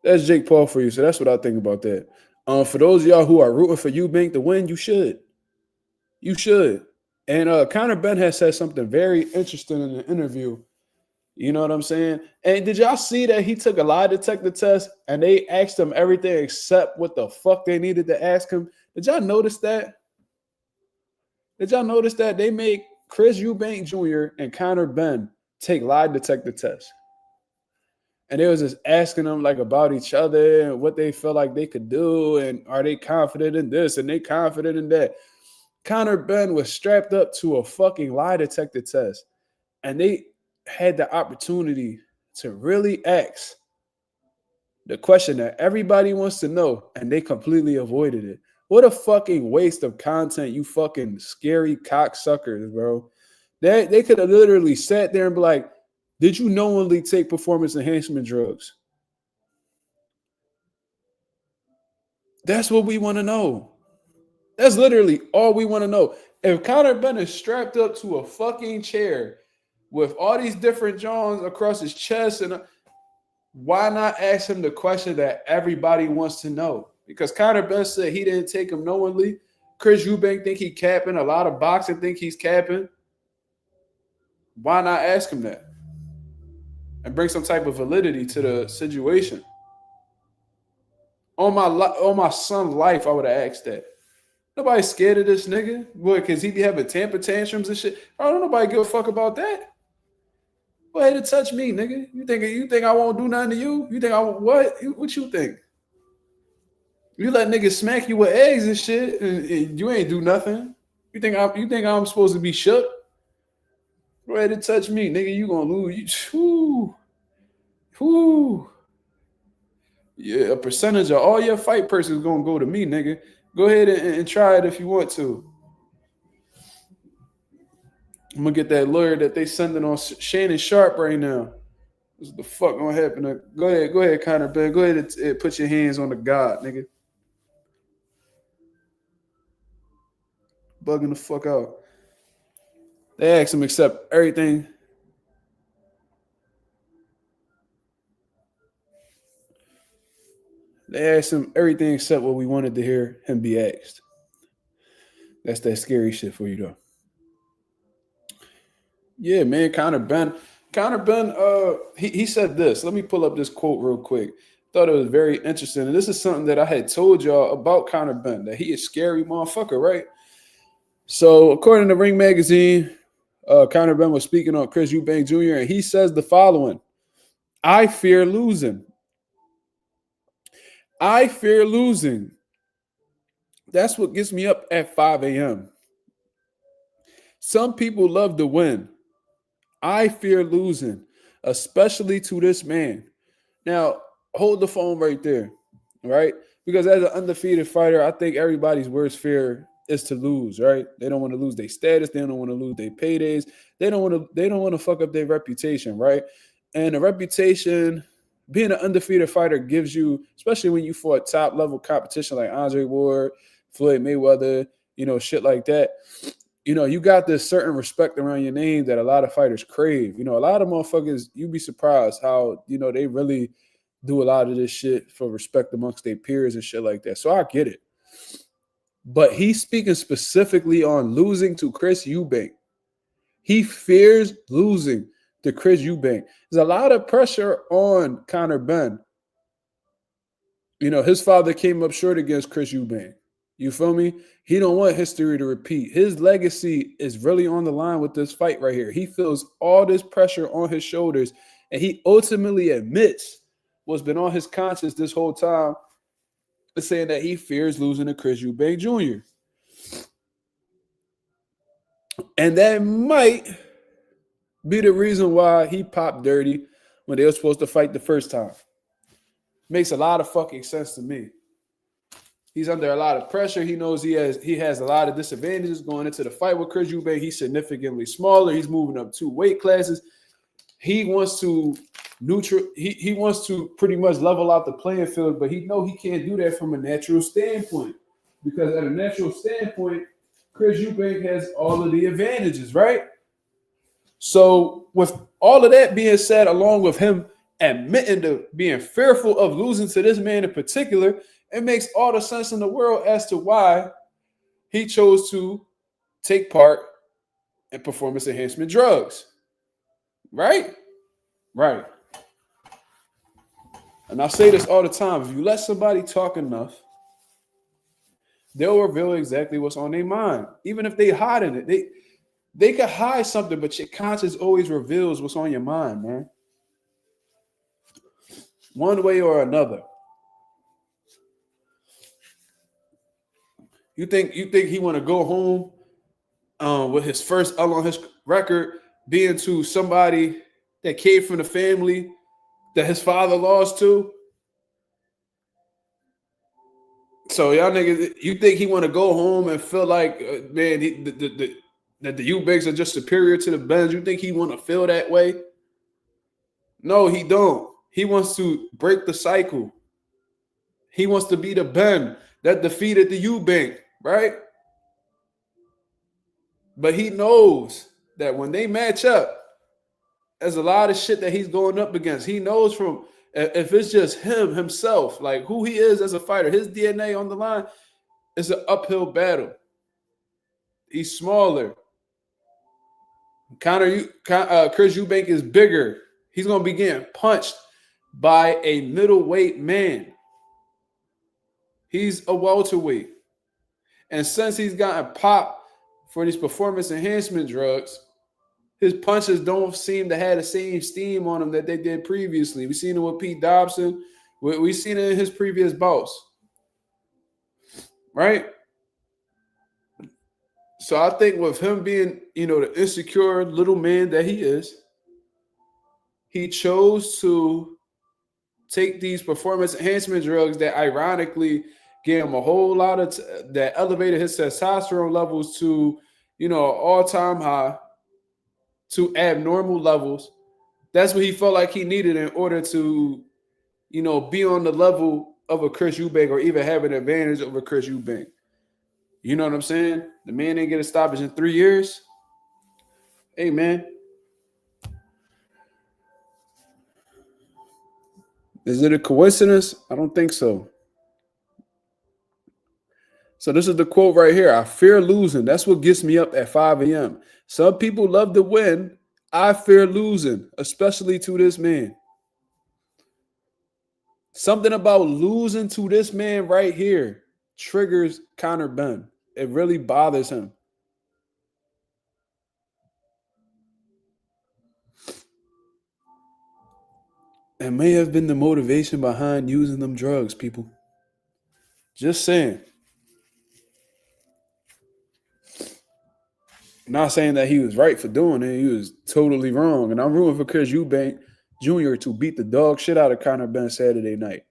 that's Jake Paul for you. So that's what I think about that. For those of y'all who are rooting for Eubank to win, you should. You should. And Conor Benn has said something very interesting in the interview. You know what I'm saying? And did y'all see that he took a lie detector test and they asked him everything except what the fuck they needed to ask him? Did y'all notice that? Did y'all notice that they made Chris Eubank Jr. and Conor Benn take lie detector tests? And they was just asking them like about each other and what they felt like they could do and are they confident in this and they confident in that. Conor Benn was strapped up to a fucking lie detector test and they had the opportunity to really ask the question that everybody wants to know and they completely avoided it. What a fucking waste of content, you fucking scary cocksuckers, bro. They could have literally sat there and be like, did you knowingly take performance enhancement drugs? That's what we want to know. That's literally all we want to know. If Conor Benn is strapped up to a fucking chair with all these different Johns across his chest, and why not ask him the question that everybody wants to know? Because Conor Benn said he didn't take him knowingly. Chris Eubank think he capping. A lot of boxing think he's capping. Why not ask him that? And bring some type of validity to the situation. On my son's life, I would have asked that. Nobody's scared of this nigga. What, because he be having temper tantrums and shit? I don't nobody give a fuck about that. Go ahead and touch me, nigga. You think I won't do nothing to you? You think I won't what? What you think? You let niggas smack you with eggs and shit, and you ain't do nothing. You think I'm supposed to be shook? Go ahead and touch me, nigga. You gonna lose. Whoo. Yeah, a percentage of all your fight purses is gonna go to me, nigga. Go ahead and try it if you want to. I'm gonna get that lawyer that they sending on Shannon Sharp right now. What's the fuck gonna happen? Go ahead, Conor Benn. Go ahead and put your hands on the God, nigga. Bugging the fuck out. They asked him accept everything. They asked him everything except what we wanted to hear him be asked. That's that scary shit for you, though. Yeah, man, Conor Benn, he said this. Let me pull up this quote real quick. Thought it was very interesting. And this is something that I had told y'all about Conor Benn, that he is a scary motherfucker, right? So according to Ring Magazine, Conor Benn was speaking on Chris Eubank Jr., and he says the following: I fear losing. I fear losing. That's what gets me up at 5 a.m. Some people love to win. I fear losing, especially to this man. Now, hold the phone right there, right? Because as an undefeated fighter, I think everybody's worst fear is to lose, right? They don't want to lose their status. They don't want to lose their paydays. They don't want to fuck up their reputation, right? And a reputation, being an undefeated fighter gives you, especially when you fought top level competition like Andre Ward, Floyd Mayweather, shit like that. You got this certain respect around your name that a lot of fighters crave. A lot of motherfuckers, you'd be surprised how, they really do a lot of this shit for respect amongst their peers and shit like that. So I get it. But he's speaking specifically on losing to Chris Eubank. He fears losing to Chris Eubank. There's a lot of pressure on Conor Benn. His father came up short against Chris Eubank. You feel me? He don't want history to repeat. His legacy is really on the line with this fight right here. He feels all this pressure on his shoulders, and he ultimately admits what's been on his conscience this whole time, is saying that he fears losing to Chris Eubank Jr. And that might be the reason why he popped dirty when they were supposed to fight the first time. Makes a lot of fucking sense to me. He's under a lot of pressure. He knows he has a lot of disadvantages going into the fight with Chris Eubank. He's significantly smaller. He's moving up 2 weight classes. He wants to he wants to pretty much level out the playing field, but he can't do that from a natural standpoint. Because at a natural standpoint, Chris Eubank has all of the advantages, right? So with all of that being said, along with him admitting to being fearful of losing to this man in particular, it makes all the sense in the world as to why he chose to take part in performance enhancement drugs. Right? Right. And I say this all the time. If you let somebody talk enough, they'll reveal exactly what's on their mind. Even if they hide in it. They could hide something, but your conscience always reveals what's on your mind, man. One way or another. You think he want to go home with his first L on his record being to somebody that came from the family that his father lost to? So y'all niggas, you think he want to go home and feel like, man, that the Eubanks are just superior to the Benns? You think he want to feel that way? No, he don't. He wants to break the cycle. He wants to be the Benn that defeated the Eubank, right? But he knows that when they match up, there's a lot of shit that he's going up against. He knows from if it's just himself, like who he is as a fighter, his DNA on the line, it's an uphill battle. He's smaller. Chris Eubank is bigger. He's going to be getting punched by a middleweight man. He's a welterweight. And since he's gotten popped for these performance enhancement drugs, his punches don't seem to have the same steam on them that they did previously. We've seen it with Pete Dobson. We've seen it in his previous bouts. Right? So I think with him being, the insecure little man that he is, he chose to take these performance enhancement drugs that ironically gave him a whole lot of that elevated his testosterone levels to, all-time high, to abnormal levels. That's what he felt like he needed in order to, be on the level of a Chris Eubank or even have an advantage over Chris Eubank. You know what I'm saying? The man didn't get a stoppage in 3 years. Hey, man. Is it a coincidence? I don't think so. So this is the quote right here. I fear losing. That's what gets me up at 5 a.m. Some people love to win. I fear losing, especially to this man. Something about losing to this man right here triggers Conor Benn. It really bothers him. It may have been the motivation behind using them drugs, people. Just saying. Not saying that he was right for doing it. He was totally wrong. And I'm rooting for Chris Eubank Jr. to beat the dog shit out of Conor Benn Saturday night.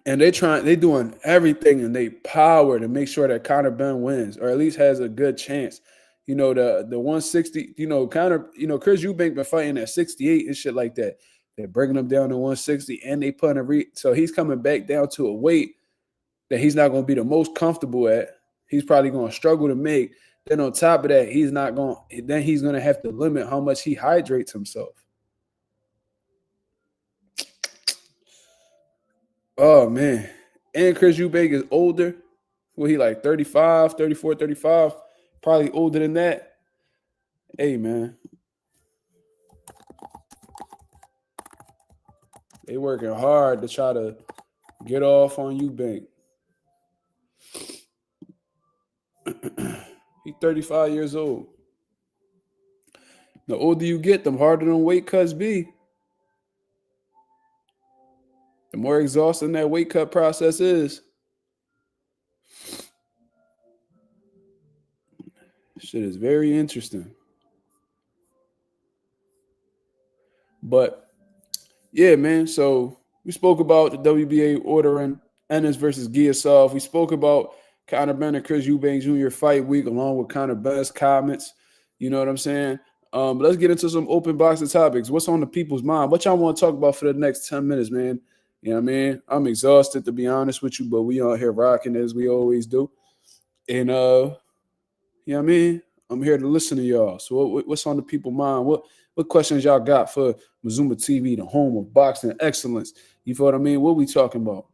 And they doing everything in their power to make sure that Conor Benn wins, or at least has a good chance. The 160, Chris Eubank been fighting at 68 and shit like that. They're bringing him down to 160, and they put him so he's coming back down to a weight that he's not going to be the most comfortable at. He's probably going to struggle to make. Then on top of that, he's going to have to limit how much he hydrates himself. Oh, man. And Chris Eubank is older. Well, he like 34, 35. Probably older than that. Hey, man. They working hard to try to get off on Eubank. He's 35 years old. The older you get, the harder them weight cuts be. The more exhausting that weight cut process is. Shit is very interesting. But, yeah, man, so we spoke about the WBA ordering Ennis versus Giyasov. We spoke about Conor Benn and Chris Eubank Jr. fight week, along with Conor Benn's comments. You know what I'm saying? But let's get into some open boxing topics. What's on the people's mind? What y'all want to talk about for the next 10 minutes, man? You know what I mean? I'm exhausted, to be honest with you, but we out here rocking as we always do. And you know what I mean? I'm here to listen to y'all. So what's on the people's mind? What questions y'all got for Mazuma TV, the home of boxing excellence? You feel what I mean? What we talking about?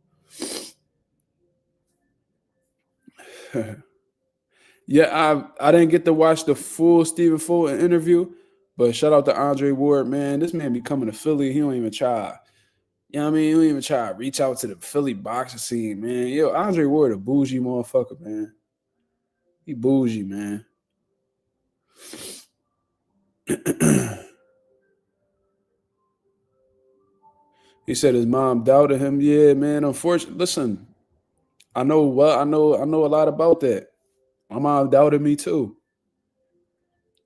Yeah, I didn't get to watch the full Stephen Fulton interview, but shout out to Andre Ward, man. This man be coming to Philly. He don't even try. You know what I mean? He don't even try to reach out to the Philly boxing scene, man. Yo, Andre Ward a bougie motherfucker, man. He bougie, man. He said his mom doubted him. Yeah, man. Unfortunately, listen, I know a lot about that. My mom doubted me too.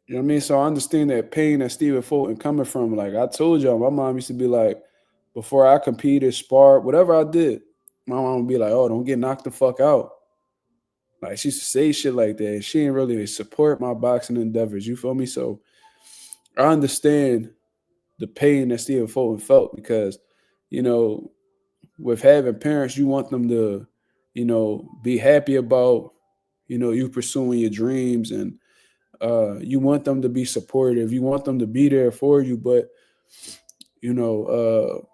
You know what I mean? So I understand that pain that Stephen Fulton coming from. Like I told y'all, my mom used to be like, before I competed, sparred, whatever I did, my mom would be like, "Oh, don't get knocked the fuck out." Like she used to say shit like that. She didn't really support my boxing endeavors. You feel me? So I understand the pain that Stephen Fulton felt because, you know, with having parents, you want them to, you know, be happy about, you know, you pursuing your dreams, and you want them to be supportive. You want them to be there for you, but you know,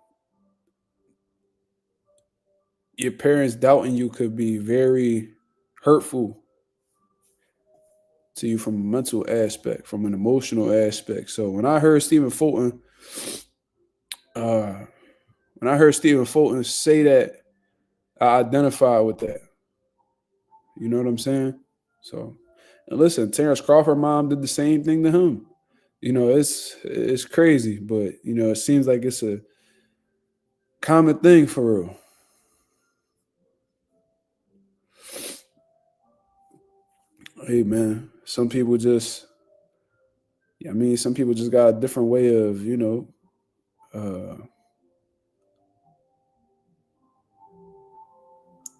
your parents doubting you could be very hurtful to you from a mental aspect, from an emotional aspect. So when I heard Stephen Fulton, uh, say that, I identify with that. You know what I'm saying? So, and listen, Terrence Crawford mom did the same thing to him. You know, it's crazy, but you know, it seems like it's a common thing for real. Hey man, some people just, I mean, some people just got a different way of, you know,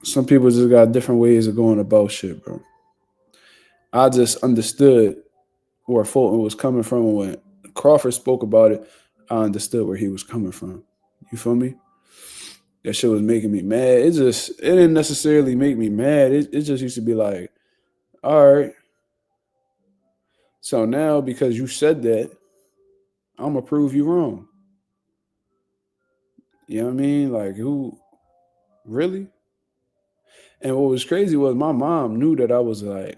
some people just got different ways of going about shit, bro. I just understood where Fulton was coming from when Crawford spoke about it. I understood where he was coming from. You feel me? That shit was making me mad. It didn't necessarily make me mad. It just used to be like, all right. So now because you said that, I'm gonna prove you wrong. You know what I mean? Like who really? And what was crazy was my mom knew that I was like,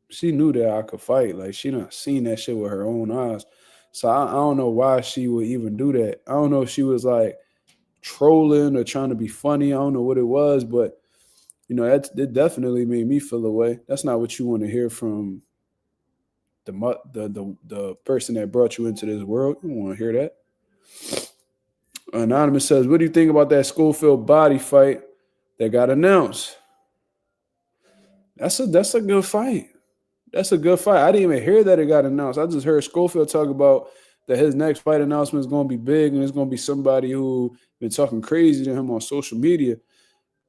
she knew that I could fight. Like she done seen that shit with her own eyes. So I don't know why she would even do that. I don't know if she was like trolling or trying to be funny. I don't know what it was, but you know, it definitely made me feel away. That's not what you want to hear from the person that brought you into this world. You don't want to hear that. Anonymous says, "What do you think about that Schofield body fight that got announced?" That's a good fight. That's a good fight. I didn't even hear that it got announced. I just heard Schofield talk about that his next fight announcement is going to be big, and it's going to be somebody who been talking crazy to him on social media.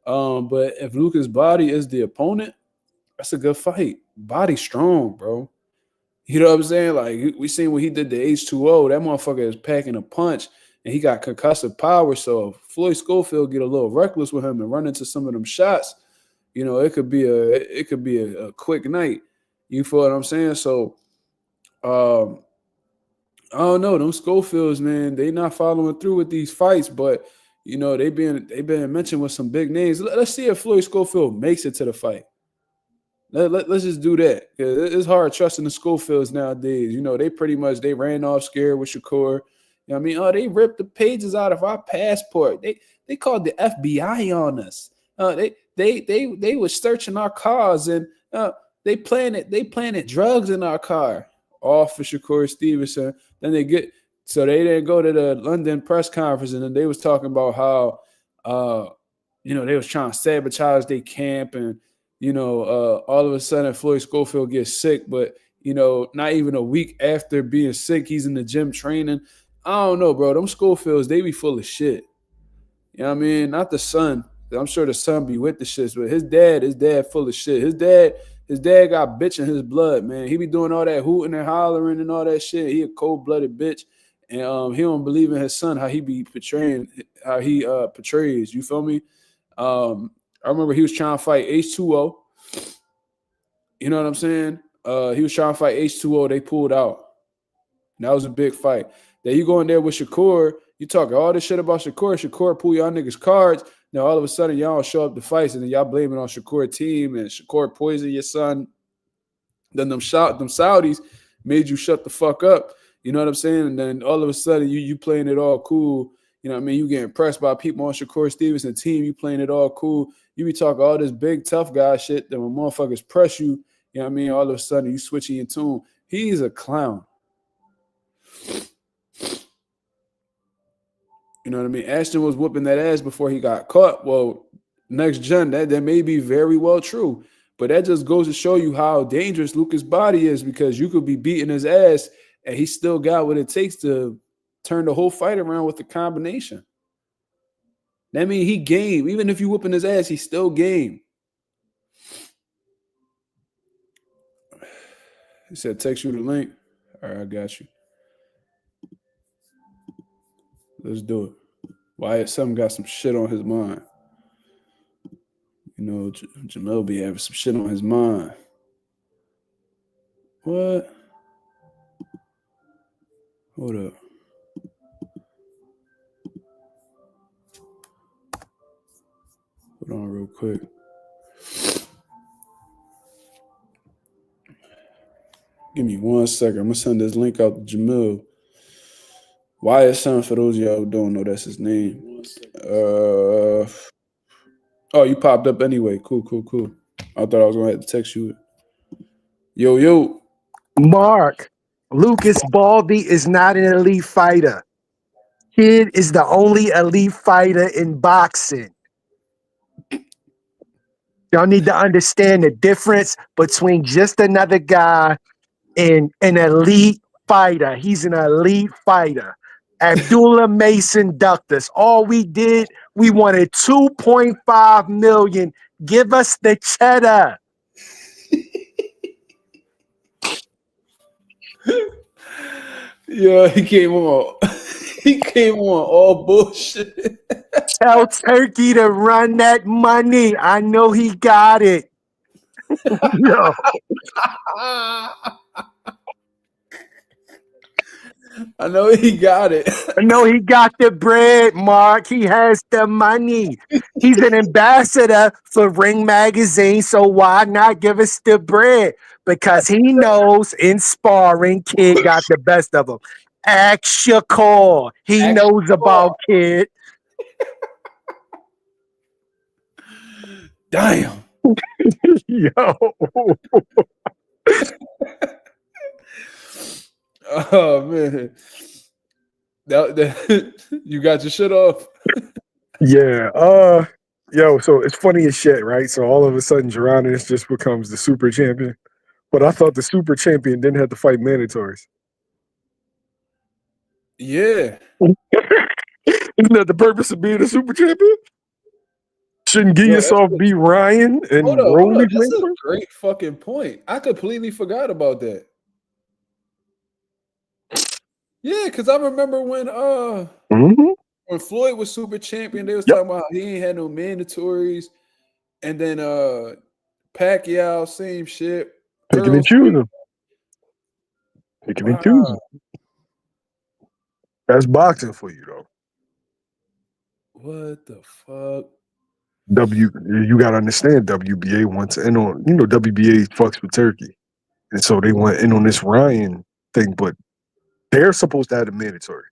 But if Lucas Body is the opponent, that's a good fight. Body strong, bro. You know what I'm saying? Like we seen what he did to H2O. That motherfucker is packing a punch, and he got concussive power. So if Floyd Schofield get a little reckless with him and run into some of them shots, you know, it could be a quick night. You feel what I'm saying? So I don't know. Them Schofields, man, they not following through with these fights, but you know, they been mentioned with some big names. Let's see if Floyd Schofield makes it to the fight. Let's just do that. Cause it's hard trusting the Schofields nowadays. You know, they pretty much they ran off scared with Shakur. You know what I mean? Oh, they ripped the pages out of our passport. They called the FBI on us. They were searching our cars, and they planted drugs in our car. All for Shakur Stevenson. Then they didn't go to the London press conference, and then they was talking about how you know, they was trying to sabotage their camp, and you know, all of a sudden Floyd Schofield gets sick, but you know, not even a week after being sick, he's in the gym training. I don't know, bro. Them Schofields, they be full of shit. You know what I mean? Not the son. I'm sure the son be with the shits, but his dad full of shit. His dad got bitch in his blood, man. He be doing all that hooting and hollering and all that shit. He a cold-blooded bitch. And he don't believe in his son, how he be portraying, how he portrays. You feel me? I remember he was trying to fight H2O. You know what I'm saying? He was trying to fight H2O. They pulled out. And that was a big fight. Then you go in there with Shakur. You talking all this shit about Shakur. Shakur pull y'all niggas cards. Now all of a sudden y'all don't show up to fights, and then y'all blame it on Shakur team and Shakur poisoned your son. Then them Saudis made you shut the fuck up. You know what I'm saying? And then all of a sudden you playing it all cool. You know what I mean? You getting pressed by people on Shakur Stevenson team. You playing it all cool. You be talking all this big tough guy shit. Then when motherfuckers press you, you know what I mean? All of a sudden you switching your tune. He's a clown. You know what I mean? Ashton was whooping that ass before he got caught. Well, next gen, that may be very well true. But that just goes to show you how dangerous Lucas' body is, because you could be beating his ass and he still got what it takes to turn the whole fight around with the combination. That means he game. Even if you whooping his ass, he's still game. He said, text you the link. All right, I got you. Let's do it. Wyatt Something got some shit on his mind. You know, Jamel be having some shit on his mind. What? Hold up. Hold on real quick. Give me 1 second. I'm going to send this link out to Jamil. Wyatt Something, for those of y'all who don't know, that's his name. Oh, you popped up anyway. Cool. I thought I was going to have to text you. Yo. Mark, Lucas Baldy is not an elite fighter. Kid is the only elite fighter in boxing. Y'all need to understand the difference between just another guy and an elite fighter. He's an elite fighter. Abdullah Mason ducked us. All we did, we wanted $2.5 million. Give us the cheddar. Yeah, he came on. He came on all bullshit. Tell Turkey to run that money. I know he got it. Yo. I know he got it. I know he got the bread, Mark. He has the money. He's an ambassador for Ring Magazine, so why not give us the bread? Because he knows in sparring, Kid got the best of him. Ask your call. He knows about Kid. Damn. Yo. Oh man. You got your shit off. Yeah. Yo, so it's funny as shit, right? So all of a sudden Jaron just becomes the super champion. But I thought the super champion didn't have to fight mandatories. Yeah. Isn't that the purpose of being a super champion? Shouldn't Giyasov be Ryan and hold up. That's a great fucking point. I completely forgot about that. Yeah, because I remember when when Floyd was super champion, they was talking about how he ain't had no mandatories. And then Pacquiao, same shit. Picking and choosing. Picking and choosing. That's boxing for you, though. What the fuck? You gotta understand, WBA wants in on, WBA fucks with Turkey. And so they went in on this Ryan thing, but they're supposed to have the mandatory.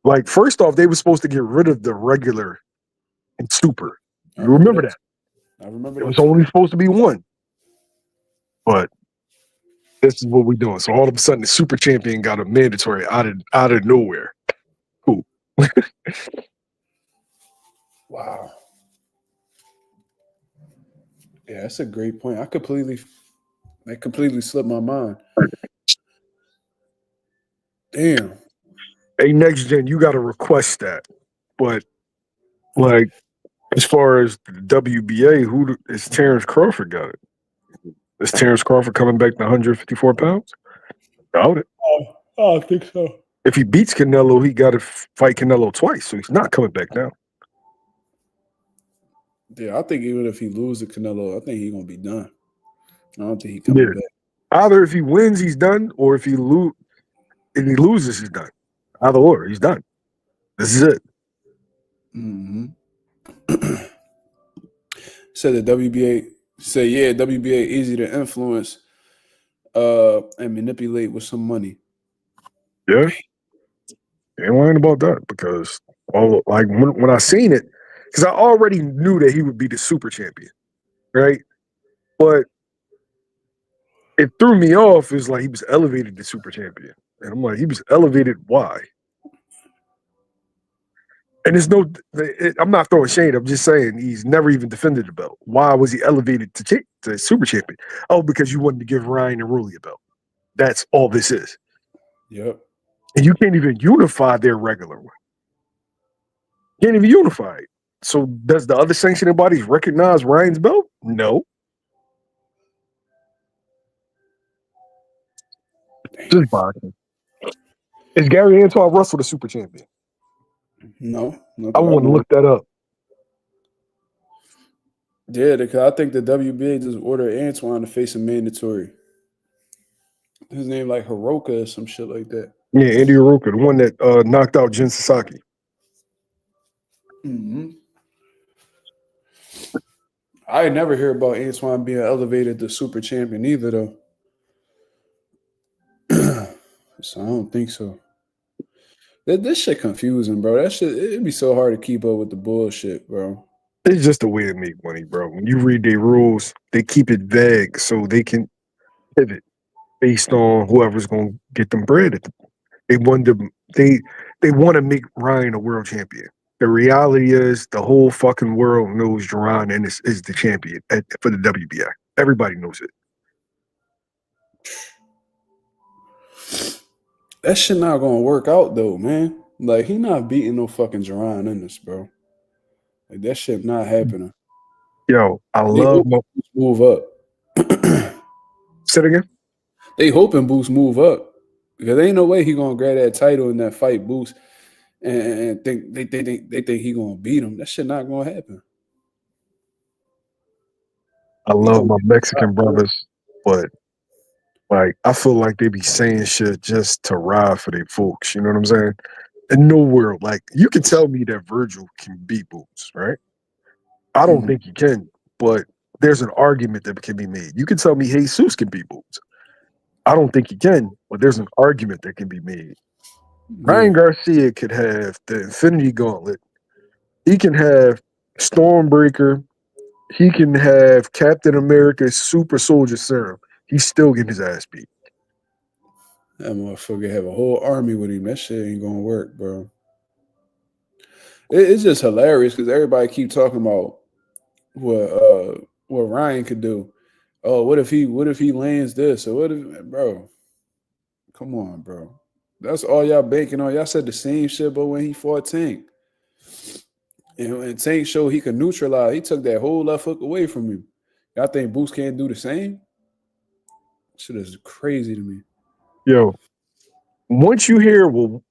Like, first off, they were supposed to get rid of the regular and super. You remember that? I remember it was only supposed to be one. But this is what we're doing. So all of a sudden, the super champion got a mandatory out of nowhere. Cool. Wow. Yeah, that's a great point. That completely slipped my mind. Damn. Hey, next gen, you got to request that. But like, as far as the WBA, who is Terrence Crawford got it? Is Terrence Crawford coming back to 154 pounds? Doubt it. I think so. If he beats Canelo, he got to fight Canelo twice, so he's not coming back down. Yeah, I think even if he loses Canelo, I think he's gonna be done. I don't think he coming back. Either if he wins, he's done, or if he loses, he's done. Either or, he's done. This is it. Mm-hmm. Said the WBA. Said yeah, WBA easy to influence and manipulate with some money. Yeah, ain't lying about that because when I seen it, because I already knew that he would be the super champion, right? But it threw me off. Is like he was elevated to super champion, and I'm like, he was elevated. Why? And there's no, I'm not throwing shade. I'm just saying he's never even defended the belt. Why was he elevated to super champion? Oh, because you wanted to give Ryan and Rulli a belt. That's all this is. Yep. And you can't even unify their regular one. Can't even unify it. So does the other sanctioning bodies recognize Ryan's belt? No. Just boxing. Is Gary Antoine Russell the super champion? No. I want to look that up. Yeah, because I think the WBA just ordered Antoine to face a mandatory. His name like Hiroka or some shit like that. Yeah, Andy Hiroka, the one that knocked out Jin Sasaki. Mm-hmm. I never hear about Antoine being elevated to super champion either, though. So I don't think so. This shit confusing, bro. That shit, it'd be so hard to keep up with the bullshit, bro. It's just a way to make money, bro. When you read their rules, they keep it vague so they can pivot based on whoever's going to get them bread. They want to make Ryan a world champion. The reality is the whole fucking world knows Jaron Ennis is the champion for the WBA. Everybody knows it. That shit not gonna work out though, man. Like he not beating no fucking Jaron Ennis, bro. Like that shit not happening. Yo, I They love hoping Boost move up. Say it again. They hoping Boost move up because there ain't no way he gonna grab that title in that fight, Boost, and think they think he gonna beat him. That shit not gonna happen. I love my Mexican brothers, but like I feel like they be saying shit just to ride for their folks. You know what I'm saying? In no world, like you can tell me that Virgil can beat Boots, right? I don't think he can, but there's an argument that can be made. You can tell me Jesus can beat Boots. I don't think he can, but there's an argument that can be made. Ryan Garcia could have the Infinity Gauntlet. He can have Stormbreaker. He can have Captain America's Super Soldier Serum. He's still getting his ass beat. That motherfucker have a whole army with him. That shit ain't gonna work, bro. It's just hilarious because everybody keep talking about what Ryan could do. Oh, what if he lands this or what if, bro? Come on, bro. That's all y'all banking on. Y'all said the same shit, but when he fought Tank, and Tank showed he could neutralize, he took that whole left hook away from him. Y'all think Boost can't do the same? Shit is crazy to me. Yo, once you hear, well,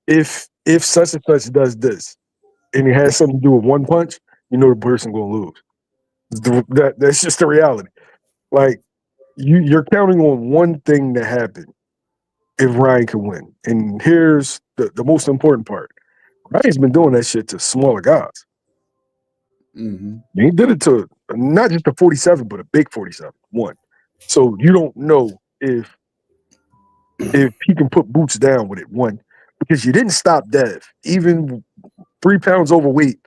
if such and such does this, and it has something to do with one punch, you know the person gonna lose. That's just the reality. Like you're counting on one thing to happen if Ryan can win. And here's the most important part. Ryan's been doing that shit to smaller guys. Mm-hmm. He did it to not just a 47, but a big 47. One. So you don't know if he can put Boots down with it. One, because you didn't stop Dev, even 3 pounds overweight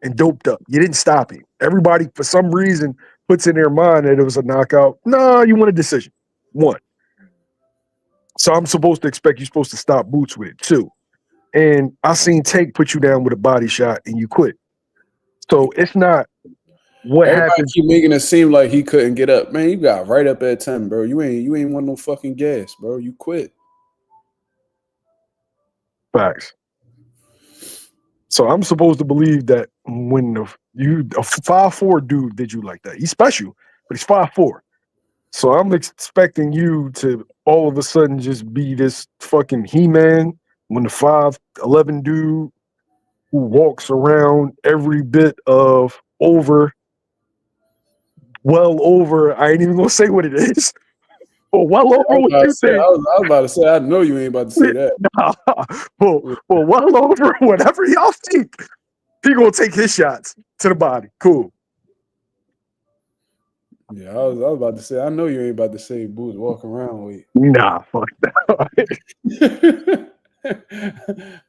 and doped up. You didn't stop him. Everybody, for some reason, puts in their mind that it was a knockout. No, you want a decision. One. So I'm supposed to expect you're supposed to stop Boots with it. Two. And I seen Tank put you down with a body shot and you quit. So it's not what Everybody happened. keep making it seem like he couldn't get up. Man, you got right up at 10, bro. You ain't want no fucking gas, bro. You quit. Facts. So I'm supposed to believe that when a 5'4" dude did you like that, he's special, but he's 5'4". So I'm expecting you to all of a sudden just be this fucking He-Man when the 5'11" dude who walks around every bit of over well over. I ain't even gonna say what it is. But well over what you think. I was about to say, I know you ain't about to say that. Nah, well over whatever y'all think. He gonna take his shots to the body. Cool. Yeah, I was about to say, I know you ain't about to say Boots walking around weight. Nah, fuck that.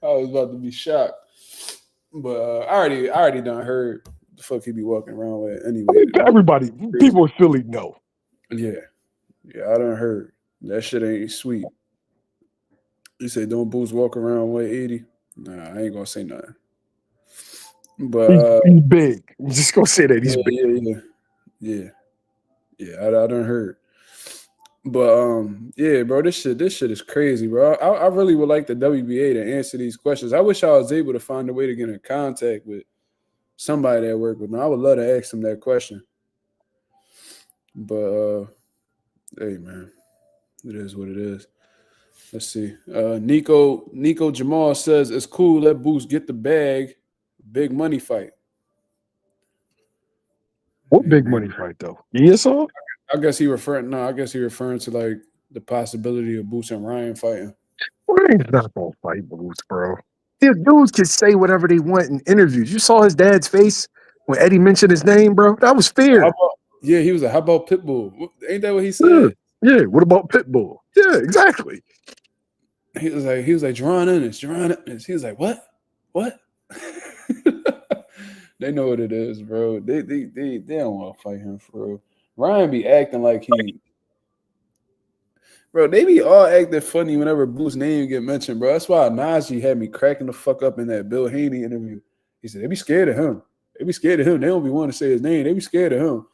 I was about to be shocked. But I already done heard the fuck he be walking around with anyway. Everybody, people in Philly know. Yeah, I done heard. That shit ain't sweet. You say don't Boots walk around with 80? Nah, I ain't gonna say nothing. But He's big. I'm just gonna say that he's big. Yeah. I done heard. But yeah, bro, this shit is crazy, bro. I really would like the WBA to answer these questions. I wish I was able to find a way to get in contact with somebody that work with me. I would love to ask them that question. But hey, man, it is what it is. Let's see. Nico Jamal says it's cool. Let Boost get the bag. Big money fight. What Hey, big man. money fight though? Giyasov? I guess he referring to like the possibility of Boots and Ryan fighting. Ryan's not gonna fight Boots, bro. These dudes can say whatever they want in interviews. You saw his dad's face when Eddie mentioned his name, bro. That was fear. He was like, how about Pitbull? Ain't that what he Yeah. said? Yeah. What about Pitbull? Yeah, exactly. He was like Jaron Ennis. He was like, what? They know what it is, bro. They don't want to fight him for real. Ryan be acting like he, bro. They be all acting funny whenever Boo's name get mentioned, bro. That's why Najee had me cracking the fuck up in that Bill Haney interview. He said they be scared of him. They be scared of him. They don't be wanting to say his name. They be scared of him.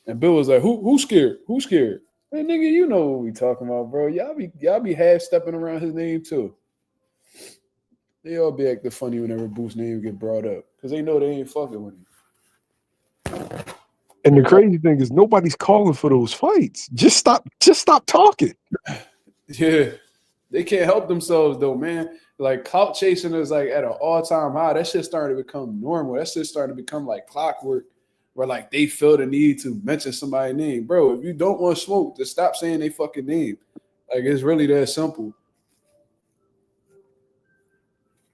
And Bill was like, who's scared? Who's scared? Hey, nigga, you know what we talking about, bro. Y'all be half stepping around his name too. They all be acting funny whenever Boo's name get brought up because they know they ain't fucking with him. And the crazy thing is nobody's calling for those fights. Just stop talking. Yeah. They can't help themselves though, man. Like clout chasing is like at an all-time high. That shit starting to become normal. That shit starting to become like clockwork where like they feel the need to mention somebody's name. Bro, if you don't want smoke, just stop saying they fucking name. Like it's really that simple.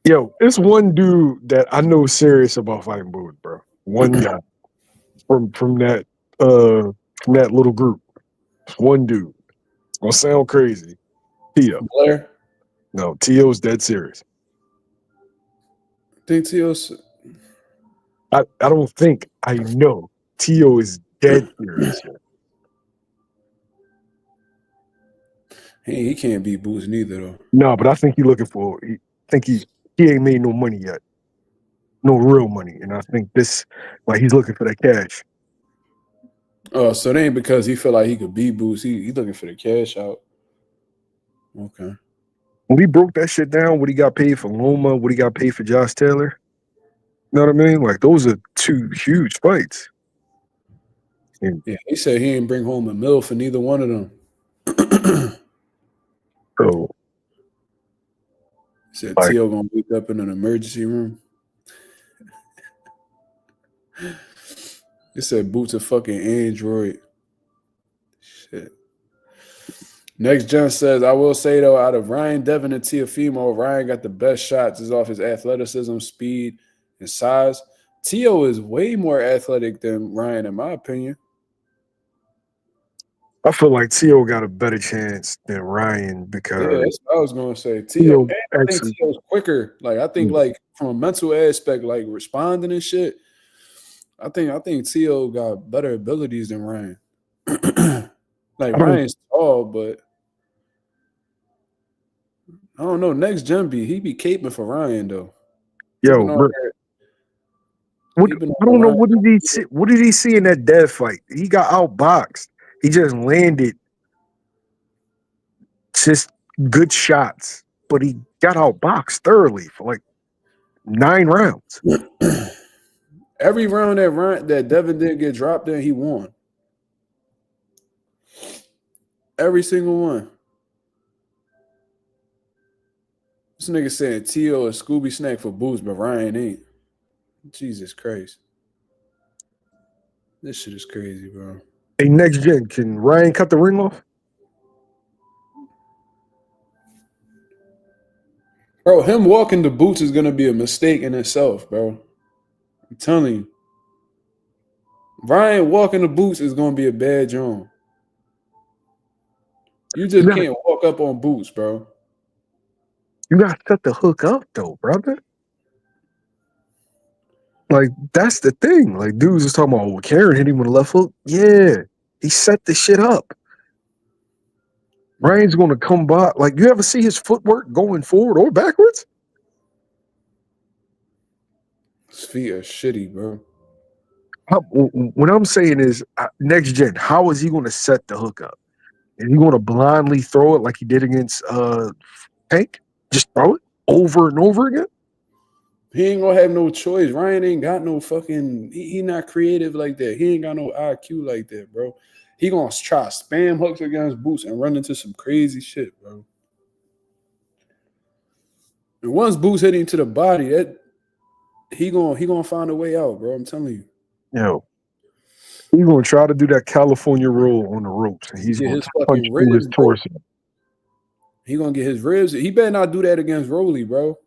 Yo, it's one dude that I know serious about fighting Boots, bro. One guy from that little group. One dude. It's gonna sound crazy. Tio. Blair? No, Tio's dead serious. I think Tio's I don't think I know. Tio is dead serious. he can't beat Boots neither though. No, but I think he ain't made no money yet. No real money. And I think he's looking for that cash. Oh, so it ain't because he feel like he could beat Boots. He looking for the cash out. Okay. When he broke that shit down, what he got paid for Loma, what he got paid for Josh Taylor. You know what I mean? Like those are two huge fights. And Yeah, he said he ain't bring home a mill for neither one of them. so He said Tio gonna wake up in an emergency room. He said Boots a fucking android. Shit. Next gen says, I will say though, out of Ryan, Devin, and Teofimo, Ryan got the best shots is off his athleticism, speed, and size. Tio is way more athletic than Ryan, in my opinion. I feel like Tio got a better chance than Ryan because that's what I was gonna say. Tio I think Tio's quicker. Like I think like from a mental aspect, like responding and shit. I think Tio got better abilities than Ryan. Like Ryan's tall, but I don't know. Next gen he be caping for Ryan though. Yo, bro. I don't know what did he see in that death fight? He got outboxed. He just landed just good shots, but he got outboxed thoroughly for like 9 rounds. Every round that Devin didn't get dropped in, he won. Every single one. This nigga saying Tio is Scooby Snack for Boots, but Ryan ain't. Jesus Christ. This shit is crazy, bro. Hey, next gen, can Ryan cut the ring off? Bro, him walking the boots is gonna be a mistake in itself, bro. I'm telling you. Ryan walking the boots is gonna be a bad joint. You just can't walk up on boots, bro. You gotta set the hook up though, brother. Like, that's the thing. Like, dudes was talking about, well, Karen hit him with a left hook. Yeah, he set the shit up. Ryan's gonna come by. Like, you ever see his footwork going forward or backwards? His feet are shitty, bro. What I'm saying is, next gen, how is he gonna set the hook up? Is he gonna blindly throw it like he did against Tank? Just throw it over and over again? He ain't gonna have no choice. Ryan ain't got no fucking. He not creative like that. He ain't got no IQ like that, bro. He gonna try spam hooks against boots and run into some crazy shit, bro. And once boots hit him to the body, that he gonna find a way out, bro. I'm telling you. Yo, he's gonna try to do that California roll on the ropes, and he's gonna punch through his torso. He gonna get his ribs. He better not do that against Rolly, bro.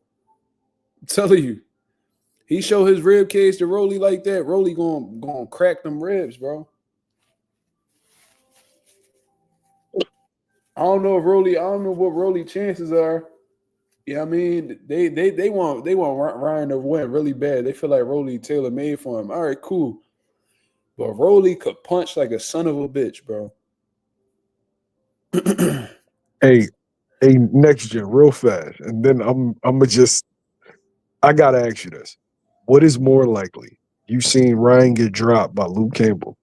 I'm telling you. He show his rib cage to Rolly like that, Rolly gonna crack them ribs, bro. I don't know what Rolly chances are. Yeah, I mean, they want Ryan to win really bad. They feel like Rolly tailor made for him. All right, cool. But Rolly could punch like a son of a bitch, bro. Hey, next gen, real fast, and then I gotta ask you this: what is more likely? You seen Ryan get dropped by Luke Campbell.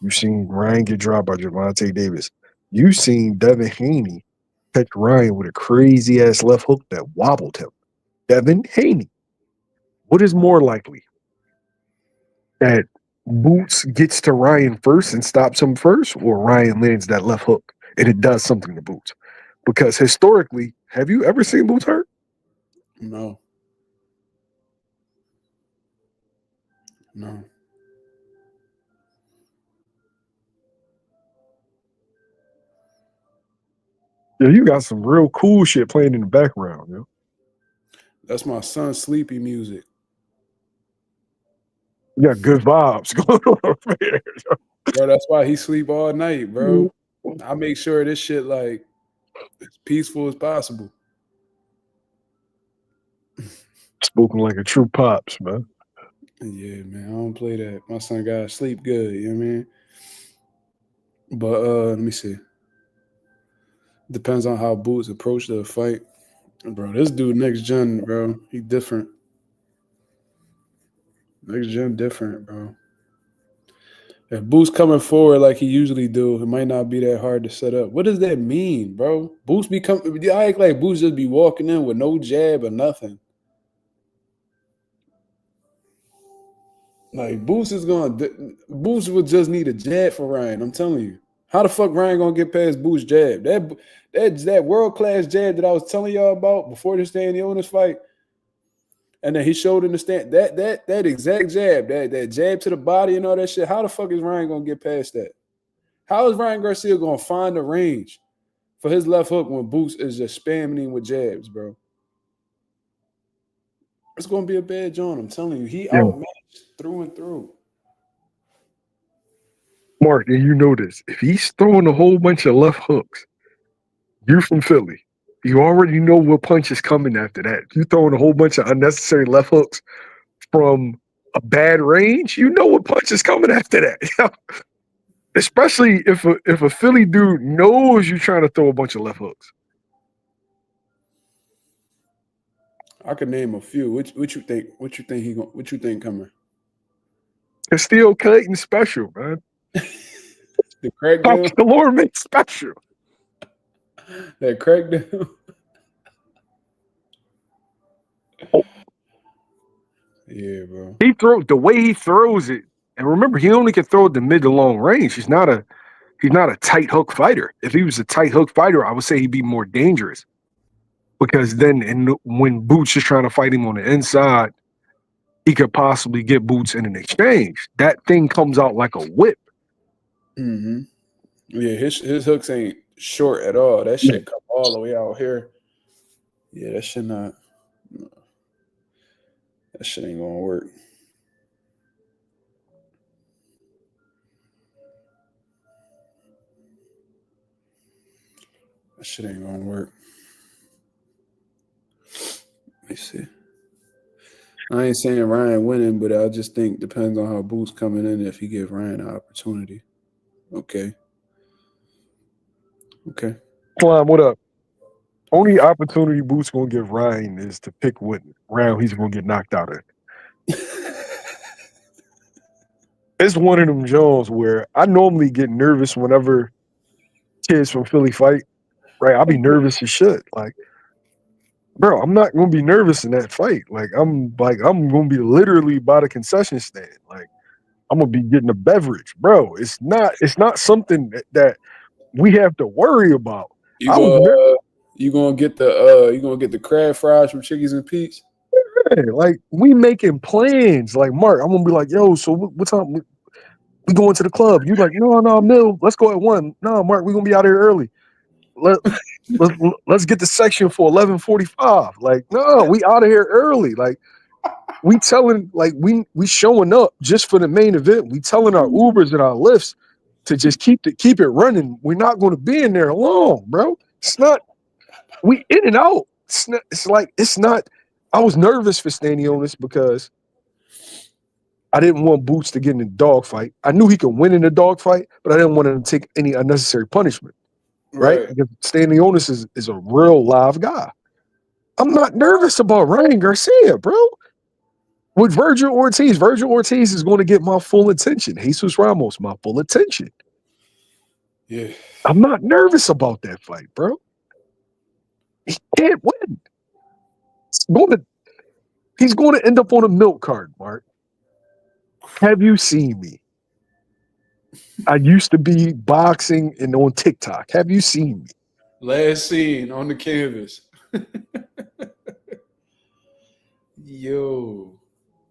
You seen Ryan get dropped by Gervonta Davis. You seen Devin Haney catch Ryan with a crazy ass left hook that wobbled him. Devin Haney. What is more likely? That Boots gets to Ryan first and stops him first, or Ryan lands that left hook and it does something to Boots? Because historically, have you ever seen Boots hurt? No. No. Yeah, you got some real cool shit playing in the background, yo. That's my son's sleepy music. You got good vibes going on over there. Bro, that's why he sleep all night, bro. I make sure this shit like as peaceful as possible. Spoken like a true pops, man. Yeah, man. I don't play that. My son gotta sleep good, you know what I mean? But let me see. Depends on how Boots approach the fight. Bro, this dude next gen, bro. He different. Next gen different, bro. If Boots coming forward like he usually do, it might not be that hard to set up. What does that mean, bro? Boots I act like Boots just be walking in with no jab or nothing. Like Boots would just need a jab for Ryan. I'm telling you. How the fuck Ryan gonna get past Boots' jab? That world class jab that I was telling y'all about before the Stanley Ennis fight, and then he showed in the stand that exact jab, that jab to the body and all that shit. How the fuck is Ryan gonna get past that? How is Ryan Garcia gonna find the range for his left hook when Boots is just spamming him with jabs, bro? It's gonna be a bad joint. I'm telling you, he outmatched through and through. Mark, and you know this. If he's throwing a whole bunch of left hooks, you're from Philly. You already know what punch is coming after that. You throwing a whole bunch of unnecessary left hooks from a bad range, you know what punch is coming after that. Especially if a Philly dude knows you're trying to throw a bunch of left hooks. I could name a few. What you think? What you think coming? It's still Clayton special, man. The crackdown. Pops the Lord made special. That crackdown. Oh. Yeah, bro. The way he throws it, and remember, he only can throw it to mid to long range. He's not a tight hook fighter. If he was a tight hook fighter, I would say he'd be more dangerous. Because then when Boots is trying to fight him on the inside, he could possibly get Boots in an exchange. That thing comes out like a whip. Mm-hmm. Yeah, his hooks ain't short at all. That shit come all the way out here. Yeah, that shit not. That shit ain't gonna work. That shit ain't gonna work. Let me see. I ain't saying Ryan winning, but I just think depends on how Boots coming in if he give Ryan an opportunity. Okay. Okay. Slime, what up? Only opportunity Boots gonna give Ryan is to pick what round he's gonna get knocked out in. It's one of them Jones where I normally get nervous whenever kids from Philly fight. Right, I'll be nervous as shit. Like, bro, I'm not gonna be nervous in that fight. I'm gonna be literally by the concession stand. Like, I'm gonna be getting a beverage, bro. It's not something that we have to worry about. You I was go. You gonna get the crab fries from Chickies and Pete's? nervous. Like, we making plans. Like, Mark, I'm gonna be like, yo, so what time we going to the club? You like, no, Mill, let's go at 1. No, Mark, we gonna be out here early. Let let's get the section for 11:45. Like, no, we out of here early. Like, we telling, like, we showing up just for the main event. We telling our Ubers and our Lyfts to just keep it running. We're not going to be in there long, bro. It's not. We in and out. It's not. I was nervous for Stanionis because I didn't want Boots to get in a dogfight. I knew he could win in a dogfight, but I didn't want him to take any unnecessary punishment. Right? Because Stanionis is a real live guy. I'm not nervous about Ryan Garcia, bro. With Virgil Ortiz is going to get my full attention. Jesus Ramos, my full attention. Yeah. I'm not nervous about that fight, bro. He can't win. He's going to end up on a milk cart, Mark. Have you seen me? I used to be boxing and on TikTok. Have you seen me? Last scene on the canvas. Yo.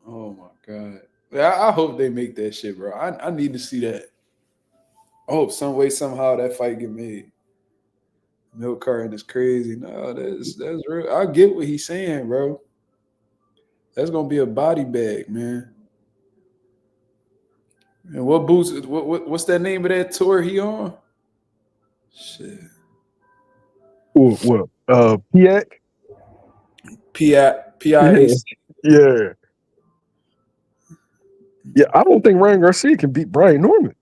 Oh my God. I hope they make that shit, bro. I need to see that. I hope some way, somehow that fight get made. Milk carton is crazy. No, that's real. I get what he's saying, bro. That's gonna be a body bag, man. And what Boots? What's that name of that tour he on? Shit. What? Piak? PIAC. Yeah. Yeah, I don't think Ryan Garcia can beat Brian Norman.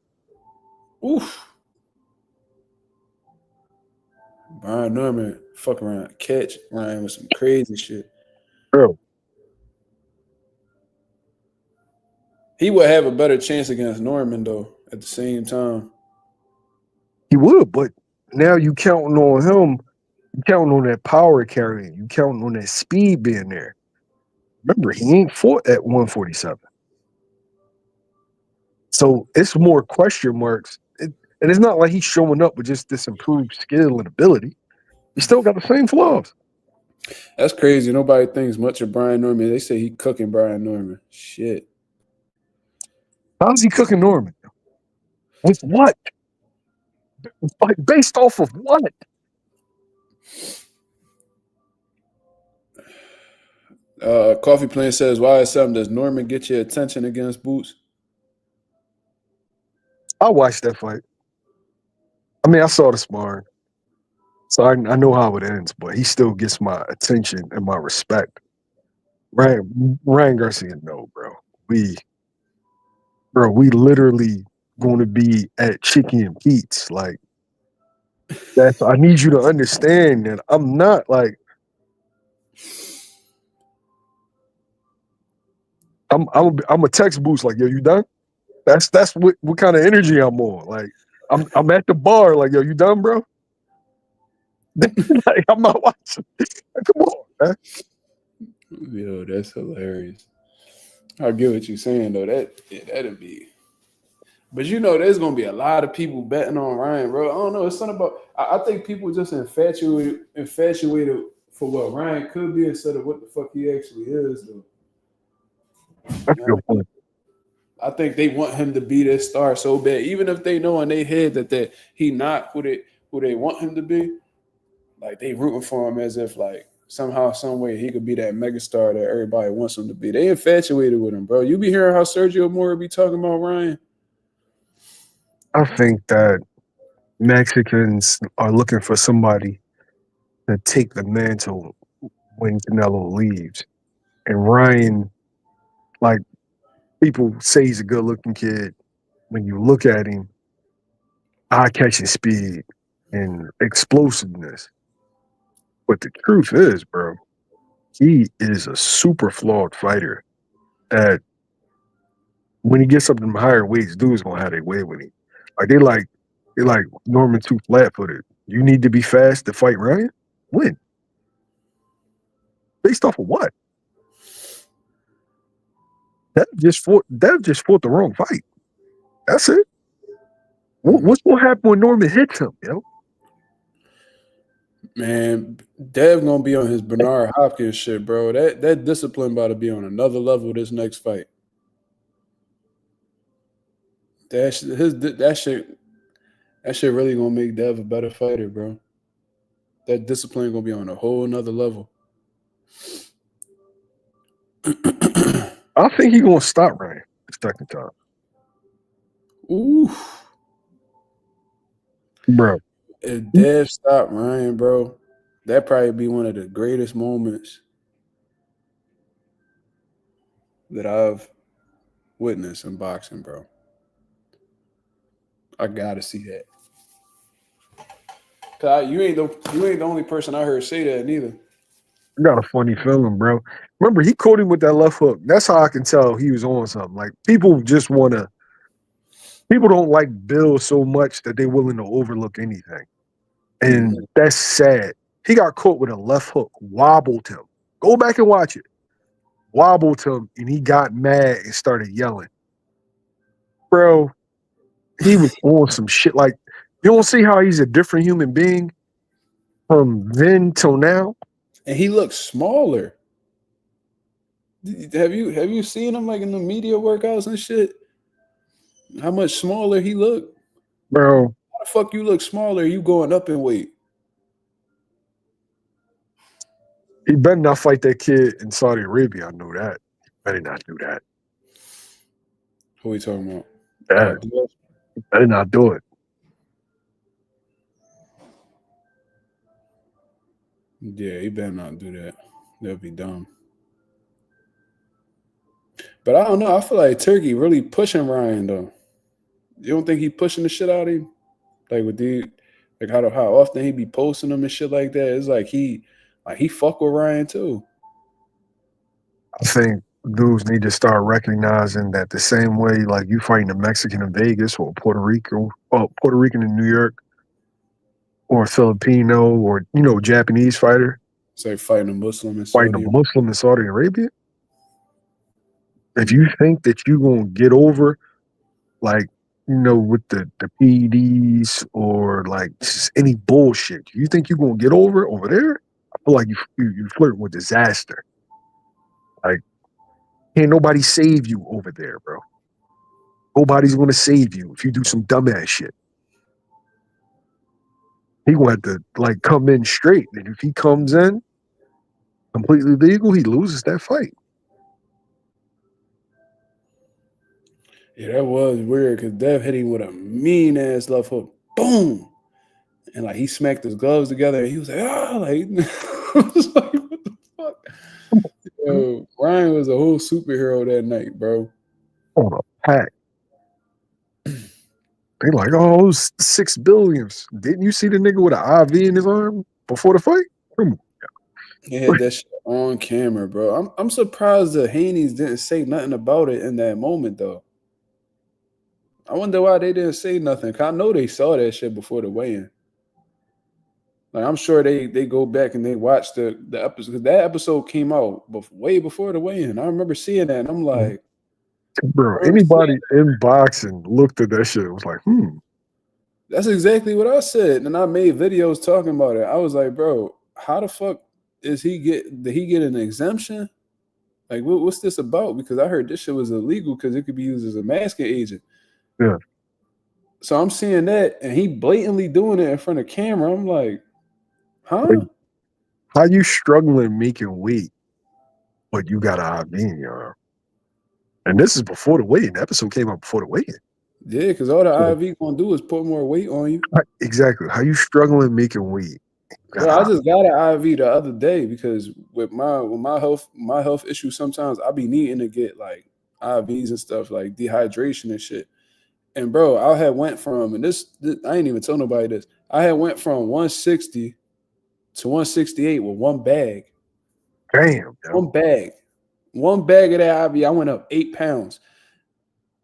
Oof. Brian Norman, fuck around, catch Ryan with some crazy shit. Bro. He would have a better chance against Norman though. At the same time, He would, but now you counting on him. You counting on that power carrying. You counting on that speed being there. Remember, he ain't fought at 147. So it's more question marks. And it's not like he's showing up with just this improved skill and ability. He still got the same flaws. that's crazy. Nobody thinks much of Brian Norman. They say he cooking Brian Norman. Shit. How's he cooking Norman? With what? Like, based off of what? Coffee Plant says, "Why is something? Does Norman get your attention against Boots?" I watched that fight. I mean, I saw the sparring. So I know how it ends, but he still gets my attention and my respect. Ryan Garcia, no, bro. We literally going to be at Chicky and Pete's. Like, that's, I need you to understand that I'm not like, I'm a text boost like, yo, you done? That's what kind of energy I'm on. Like, I'm at the bar like, yo, you done, bro? Like, I'm not watching. Like, come on, man. Yo, that's hilarious. I get what you're saying though. That'd be. But you know, there's gonna be a lot of people betting on Ryan, bro. I don't know. It's something about. I think people just infatuated for what Ryan could be instead of what the fuck he actually is, though. That's a good point. I think they want him to be this star so bad, even if they know in their head that he not who they want him to be. Like they rooting for him as if like somehow, some way he could be that megastar that everybody wants him to be. They infatuated with him, bro. You be hearing how Sergio Mora be talking about Ryan. I think that Mexicans are looking for somebody to take the mantle when Canelo leaves. And Ryan, like people say he's a good looking kid. When you look at him, eye catching speed and explosiveness. But the truth is, bro, he is a super flawed fighter that when he gets up in the higher weights, dudes gonna have their way with him. Like they like Norman too flat footed. You need to be fast to fight Ryan? When? Based off of what? That just fought the wrong fight. That's it. What's gonna happen when Norman hits him, yo? Man, Dev gonna be on his Bernard Hopkins shit, bro. That discipline about to be on another level this next fight. That shit really gonna make Dev a better fighter, bro. That discipline gonna be on a whole nother level. I think he's gonna stop Ryan the second time. Ooh. Bro. If Dev stopped Ryan, bro, that'd probably be one of the greatest moments that I've witnessed in boxing, bro. I gotta see that. Cause you ain't the only person I heard say that neither. I got a funny feeling, bro. Remember, he caught him with that left hook. That's how I can tell he was on something. Like people don't like Bill so much that they're willing to overlook anything. And that's sad. He got caught with a left hook, wobbled him. Go back and watch it. Wobbled him, and he got mad and started yelling. Bro, he was on some shit. Like, you don't see how he's a different human being from then till now? And he looks smaller. Have you seen him like in the media workouts and shit? How much smaller he looked? Bro. How the fuck you look smaller? You going up in weight? He better not fight that kid in Saudi Arabia. I know that. He better not do that. Who are we talking about? Yeah. He better not do it. Yeah, he better not do that. That'd be dumb. But I don't know. I feel like Turkey really pushing Ryan though. You don't think he pushing the shit out of him? Like with how often he be posting them and shit like that. It's like he fuck with Ryan too. I think dudes need to start recognizing that the same way like you fighting a Mexican in Vegas or Puerto Rican in New York or a Filipino or Japanese fighter. It's like fighting a Muslim in Fighting Saudi. a Muslim in Saudi Arabia. If you think that you're gonna get over like with the PEDs or like just any bullshit, you think you're gonna get over there? I feel like you flirt with disaster. Like, can't nobody save you over there, bro. Nobody's gonna save you if you do some dumbass shit. He gonna have to like come in straight, and if he comes in completely legal, he loses that fight. Yeah, that was weird because Dev hit him with a mean ass left hook. Boom. And like he smacked his gloves together and he was like, like I was like, what the fuck? Yo, Ryan was a whole superhero that night, bro. On a pack. They like, oh, it was $6 billion. Didn't you see the nigga with an IV in his arm before the fight? He had that shit on camera, bro. I'm surprised the Haney's didn't say nothing about it in that moment, though. I wonder why they didn't say nothing. Cause I know they saw that shit before the weigh-in. Like I'm sure they go back and they watch the episode because that episode came out way before the weigh-in. I remember seeing that and I'm like, bro, anybody in boxing looked at that shit and was like, That's exactly what I said. And I made videos talking about it. I was like, bro, how the fuck did he get an exemption? Like, what's this about? Because I heard this shit was illegal because it could be used as a masking agent. Yeah. So I'm seeing that, and he blatantly doing it in front of camera. I'm like, huh? Like, how you struggling making weight, but you got an IV in your arm? And this is before the weigh-in. The episode came out before the weigh-in. Yeah, because all the IV gonna do is put more weight on you. Exactly. How you struggling making weight? Bro, I just got an IV the other day because with my health issue, sometimes I be needing to get like IVs and stuff like dehydration and shit. And bro, I had went from, and this I ain't even tell nobody this. I had went from 160 to 168 with one bag. Damn. One bag. One bag of that IV, I went up 8 pounds.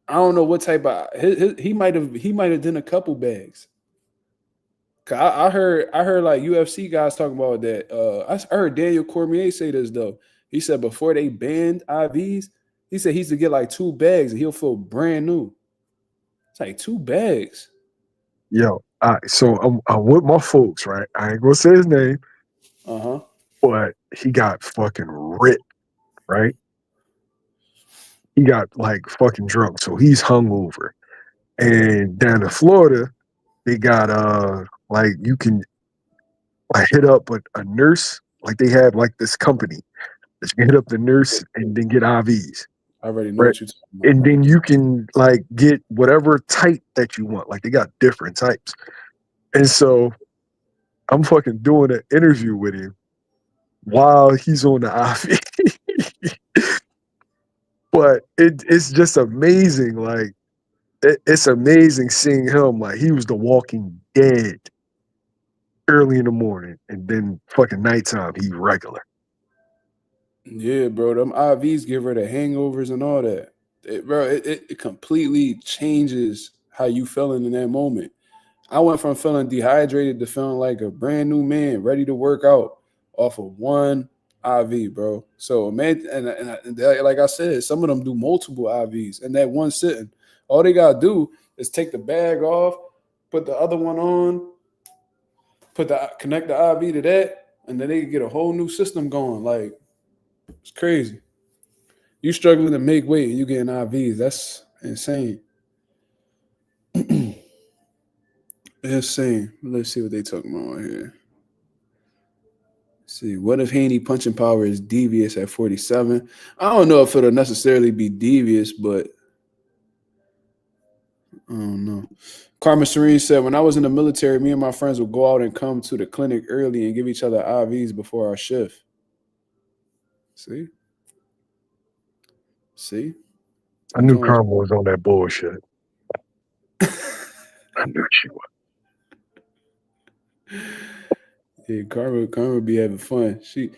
I don't know what type of he might have done a couple bags. I heard like UFC guys talking about that. I heard Daniel Cormier say this though. He said before they banned IVs, he said he used to get like 2 bags and he'll feel brand new. It's like 2 bags. Yo, so I'm with my folks, right? I ain't gonna say his name, but he got fucking ripped, right? He got like fucking drunk, so he's hungover. And down in Florida, they got like you can like hit up a nurse, like they have like this company that you can hit up the nurse and then get IVs. I already know what you're talking about. And then you can like get whatever type that you want. Like they got different types. And so I'm fucking doing an interview with him while he's on the IV. But it's just amazing. Like it's amazing seeing him. Like he was the Walking Dead early in the morning, and then fucking nighttime he regular. Yeah, bro, them IVs give her the hangovers and all that. It completely changes how you feeling in that moment. I went from feeling dehydrated to feeling like a brand new man, ready to work out off of one IV, bro. So man, and like I said, some of them do multiple IVs in that one sitting. All they gotta do is take the bag off, put the other one on, connect the IV to that, and then they can get a whole new system going. Like it's crazy. You struggling to make weight and you getting IVs. That's insane. Insane. Let's see what they talking about here. Let's see, what if Haney punching power is devious at 47? I don't know if it'll necessarily be devious, but I don't know. Carmen Serene said, when I was in the military, me and my friends would go out and come to the clinic early and give each other IVs before our shift. See? I knew Carmen was on that bullshit. I knew she was. Yeah, Carmen be having fun. She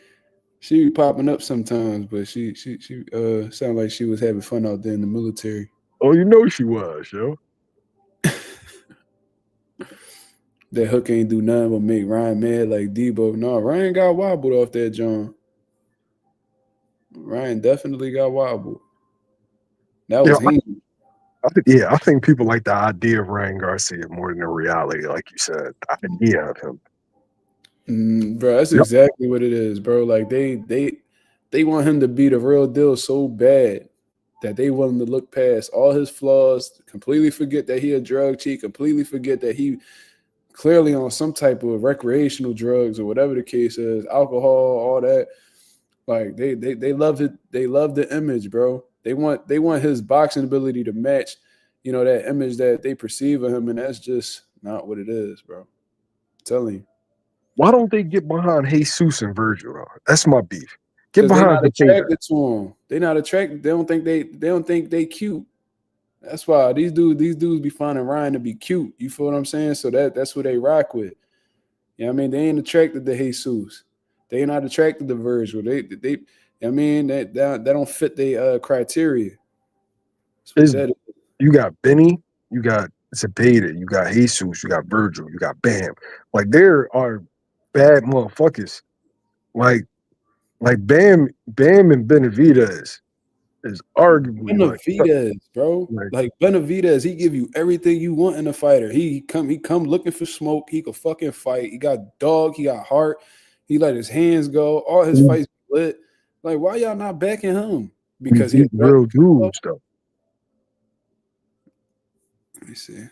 be popping up sometimes, but she sounded like she was having fun out there in the military. Oh, you know she was, yo. That hook ain't do nothing but make Ryan mad like Debo. No, Ryan got wobbled off that John. Ryan definitely got wobbled. That was him. I think people like the idea of Ryan Garcia more than the reality, like you said. The idea of him. Bro, that's exactly what it is, bro. Like they want him to be the real deal so bad that they want him to look past all his flaws, completely forget that he a drug cheat, completely forget that he clearly on some type of recreational drugs or whatever the case is, alcohol, all that. Like they love it. They love the image, bro. They want his boxing ability to match, that image that they perceive of him, and that's just not what it is, bro. I'm telling you. Why don't they get behind Jesus and Virgil? That's my beef. Get Because they're behind not attracted to him. They're not attracted. They don't think they cute. That's why these dudes be finding Ryan to be cute. You feel what I'm saying? So that's who they rock with. You know what I mean? They ain't attracted to Jesus. They not attracted to Virgil. They I mean that don't fit their criteria. You got Benny, you got Zepeda, you got Jesus, you got Virgil, you got Bam. Like there are bad motherfuckers. Like Bam and Benavidez is arguably Benavidez, bro. Like Benavidez, he give you everything you want in a fighter. He come looking for smoke. He could fucking fight. He got dog. He got heart. He let his hands go. All his fights lit. Like, why y'all not backing him? He Because he beat real dudes though. Let me see.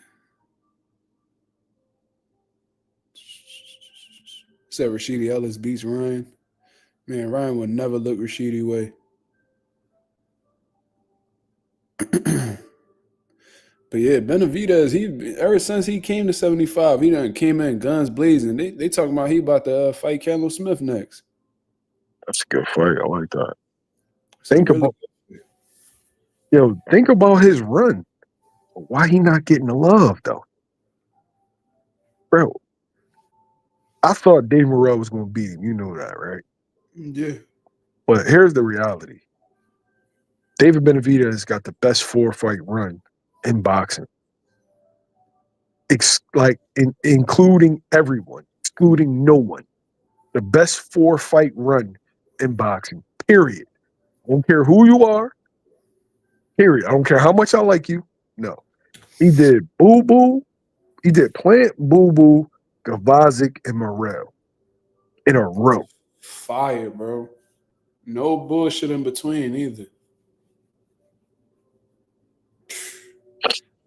Said Rashidi Ellis beats Ryan. Man, Ryan would never look Rashidi way. But yeah, Benavidez, he ever since he came to 75, he done came in guns blazing. They talking about he about to fight Callum Smith next. That's a good fight. I like that. So really Think about his run. Why he not getting the love though, bro? I thought Dave Morrell was going to beat him. You know that, right? Yeah. But here's the reality: David Benavidez got the best 4-fight run in boxing, including everyone, excluding no one. The best 4-fight run in boxing. Period. I don't care who you are. Period. I don't care how much I like you. No, he did Boo Boo. He did Plant, Boo Boo, Gavazic, and Morrell in a row. Fire, bro. No bullshit in between either.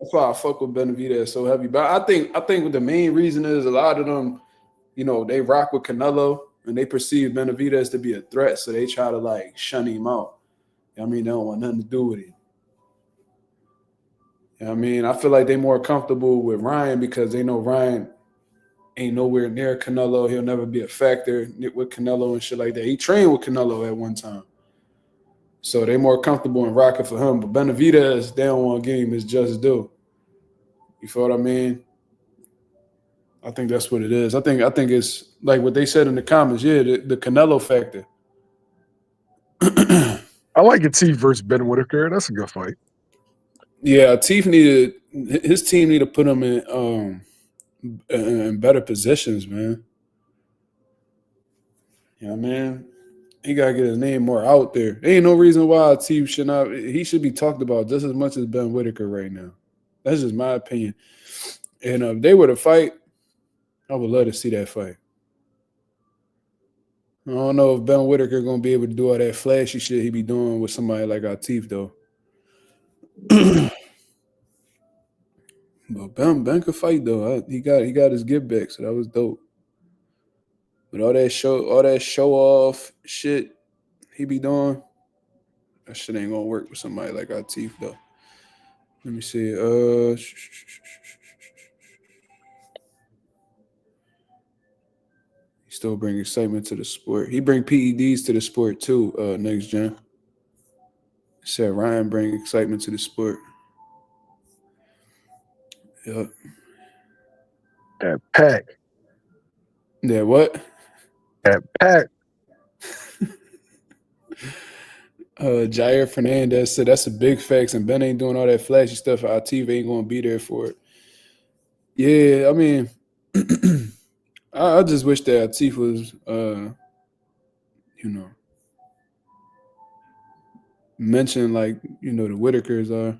That's why I fuck with Benavidez so heavy. But I think the main reason is a lot of them, they rock with Canelo and they perceive Benavidez to be a threat, so they try to like shun him out. I mean, they don't want nothing to do with him. I mean, I feel like they're more comfortable with Ryan because they know Ryan ain't nowhere near Canelo. He'll never be a factor with Canelo and shit like that. He trained with Canelo at one time. So they're more comfortable in rocking for him. But Benavidez, they don't want to give him his just due. You feel what I mean? I think that's what it is. I think it's like what they said in the comments. Yeah, the Canelo factor. I like Atif versus Ben Whitaker. That's a good fight. Yeah, his team need to put him in better positions, man. Yeah, man. He gotta get his name more out there. There ain't no reason why Atif should not. He should be talked about just as much as Ben Whitaker right now. That's just my opinion. And if they were to fight, I would love to see that fight. I don't know if Ben Whitaker gonna be able to do all that flashy shit he be doing with somebody like Atif though. But Ben could fight though. He got his give back, so that was dope. But all that show off shit he be doing, that shit ain't gonna work with somebody like Atif though. Let me see. He still bring excitement to the sport. He bring PEDs to the sport too. Next gen. Said Ryan bring excitement to the sport. Yep. That pack. Yeah, what? That pack. Jair Fernandez said that's a big facts, and Ben ain't doing all that flashy stuff. Atif ain't gonna be there for it. Yeah, I mean, I just wish that Atif was, mentioned like the Whitakers are.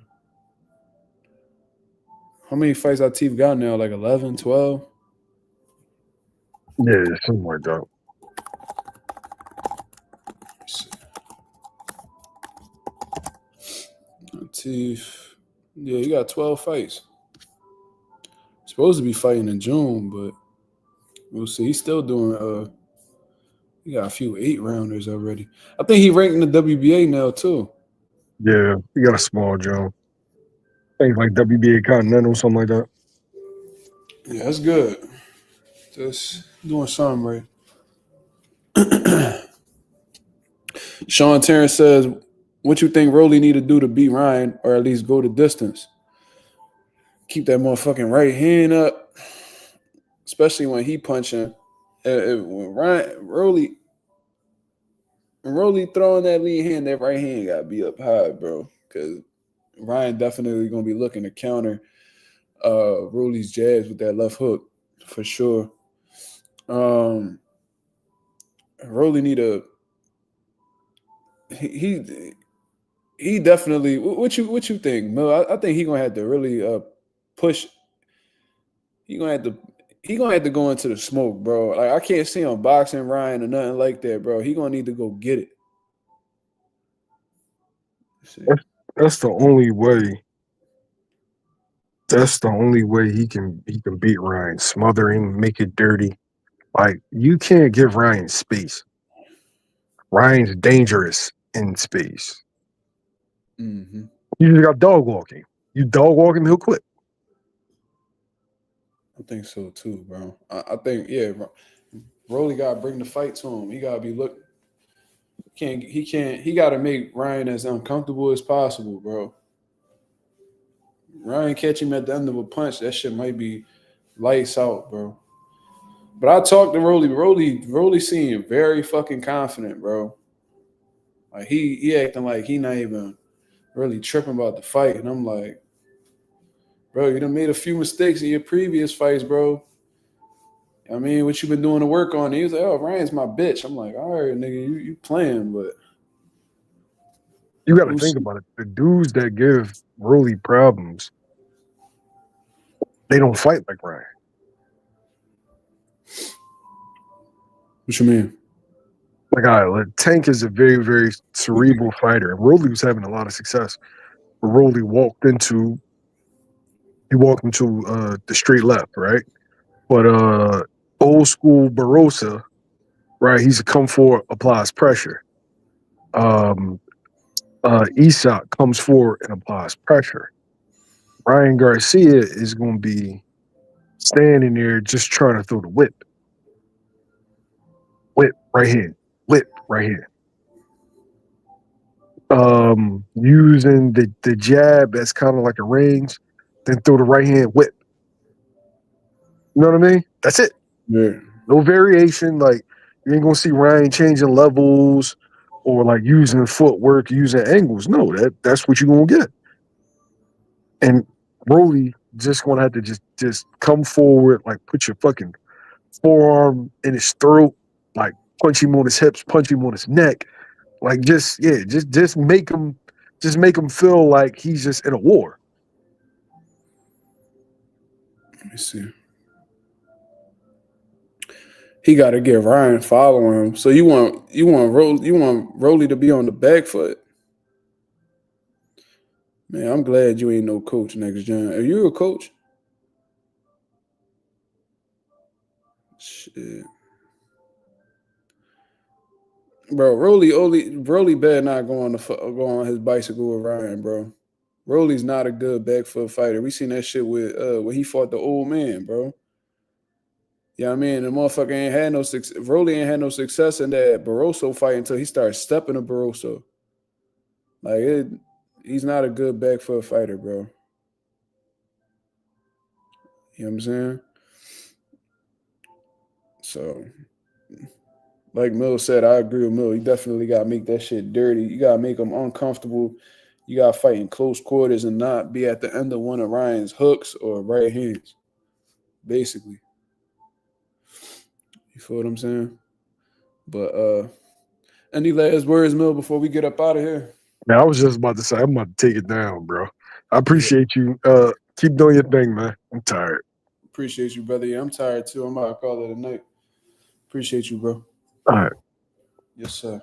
How many fights Atif got now? Like 11, 12? Yeah, something like that. Atif, yeah, he got 12 fights. Supposed to be fighting in June, but we'll see. He's still doing. He got a few 8-rounders already. I think he ranked in the WBA now too. Yeah, he got a small jump. I think like WBA Continental, something like that. Yeah, that's good. Just doing something right. Sean Terrence says, what you think Rolly need to do to beat Ryan or at least go the distance? Keep that motherfucking right hand up, especially when he punching. When Rolly throwing that lead hand, that right hand got to be up high, bro. Because Ryan definitely going to be looking to counter Rolly's jabs with that left hook for sure. Rolly need a he definitely. What you think, Mil? I think he gonna have to really push. He gonna have to go into the smoke, bro. Like I can't see him boxing Ryan or nothing like that, bro. He gonna need to go get it. That's the only way. That's the only way he can beat Ryan. Smother him, make it dirty. Like, you can't give Ryan space. Ryan's dangerous in space. Mm-hmm. You just got dog walking. You dog walk him, he'll quit. I think so too, bro. I think Rolly got to bring the fight to him. He got to be he got to make Ryan as uncomfortable as possible, bro. Ryan catch him at the end of a punch, that shit might be lights out, bro. But I talked to Rolly. Rolly seemed very fucking confident, bro. Like he acting like he not even really tripping about the fight, and I'm like, bro, you done made a few mistakes in your previous fights, bro. I mean, what you been doing to work on? And he was like, oh, Ryan's my bitch. I'm like, all right, nigga, you playing, but you got to think about it. The dudes that give Rolly problems, they don't fight like Ryan. What you mean? Like, Tank is a very, very cerebral fighter. And Rolly was having a lot of success. But Rolly walked into the straight left, right? But old school Barossa, right? He's a come forward, applies pressure. Isak comes forward and applies pressure. Ryan Garcia is going to be standing there just trying to throw the whip. Whip right hand. Whip right hand. Using the jab as kind of like a range, then throw the right hand whip. You know what I mean? That's it. Yeah. No variation. Like, you ain't gonna see Ryan changing levels or like using footwork, using angles. No, that's what you're gonna get. And Rolly just gonna have to just come forward, like put your fucking forearm in his throat, like punch him on his hips, punch him on his neck, like just make him feel like he's just in a war. Let me see. He got to get Ryan following him. So you want Rolly to be on the back foot. Man, I'm glad you ain't no coach next gen. Are you a coach? Shit. Bro, Rolly better not go on his bicycle with Ryan, bro. Rolly's not a good back foot fighter. We seen that shit with when he fought the old man, bro. You know what I mean? The motherfucker ain't had no success. Rolly ain't had no success in that Barroso fight until he started stepping to Barroso. He's not a good back foot fighter, bro. You know what I'm saying? So, like Mill said, I agree with Mill. You definitely got to make that shit dirty. You got to make them uncomfortable. You got to fight in close quarters and not be at the end of one of Ryan's hooks or right hands, basically. You feel what I'm saying? But any last words, Mill, before we get up out of here? Man, I was just about to say, I'm about to take it down, bro. I Yeah. appreciate you. Keep doing your thing, man. I'm tired. Appreciate you, brother. Yeah, I'm tired too. I'm about to call it a night. Appreciate you, bro. All right. Yes, sir.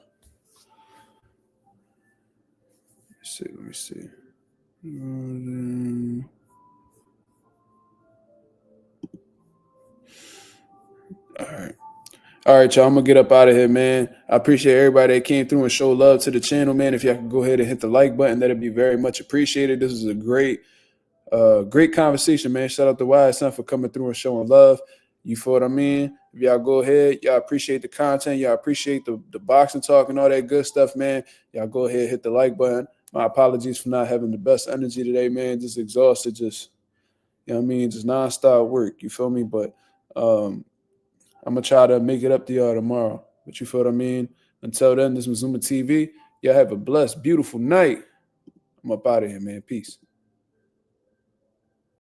Let me see. All right, y'all. I'm gonna get up out of here, man. I appreciate everybody that came through and showed love to the channel, man. If y'all can go ahead and hit the like button, that'd be very much appreciated. This is a great conversation, man. Shout out to Wise Son for coming through and showing love. You feel what I mean? If y'all go ahead, y'all appreciate the content, y'all appreciate the boxing talk and all that good stuff, man. Y'all go ahead, hit the like button. My apologies for not having the best energy today, man. Just exhausted, just you know what I mean, just nonstop work. You feel me? But I'm gonna try to make it up to y'all tomorrow. But you feel what I mean? Until then, this was Mazuma TV. Y'all have a blessed, beautiful night. I'm up out of here, man. Peace.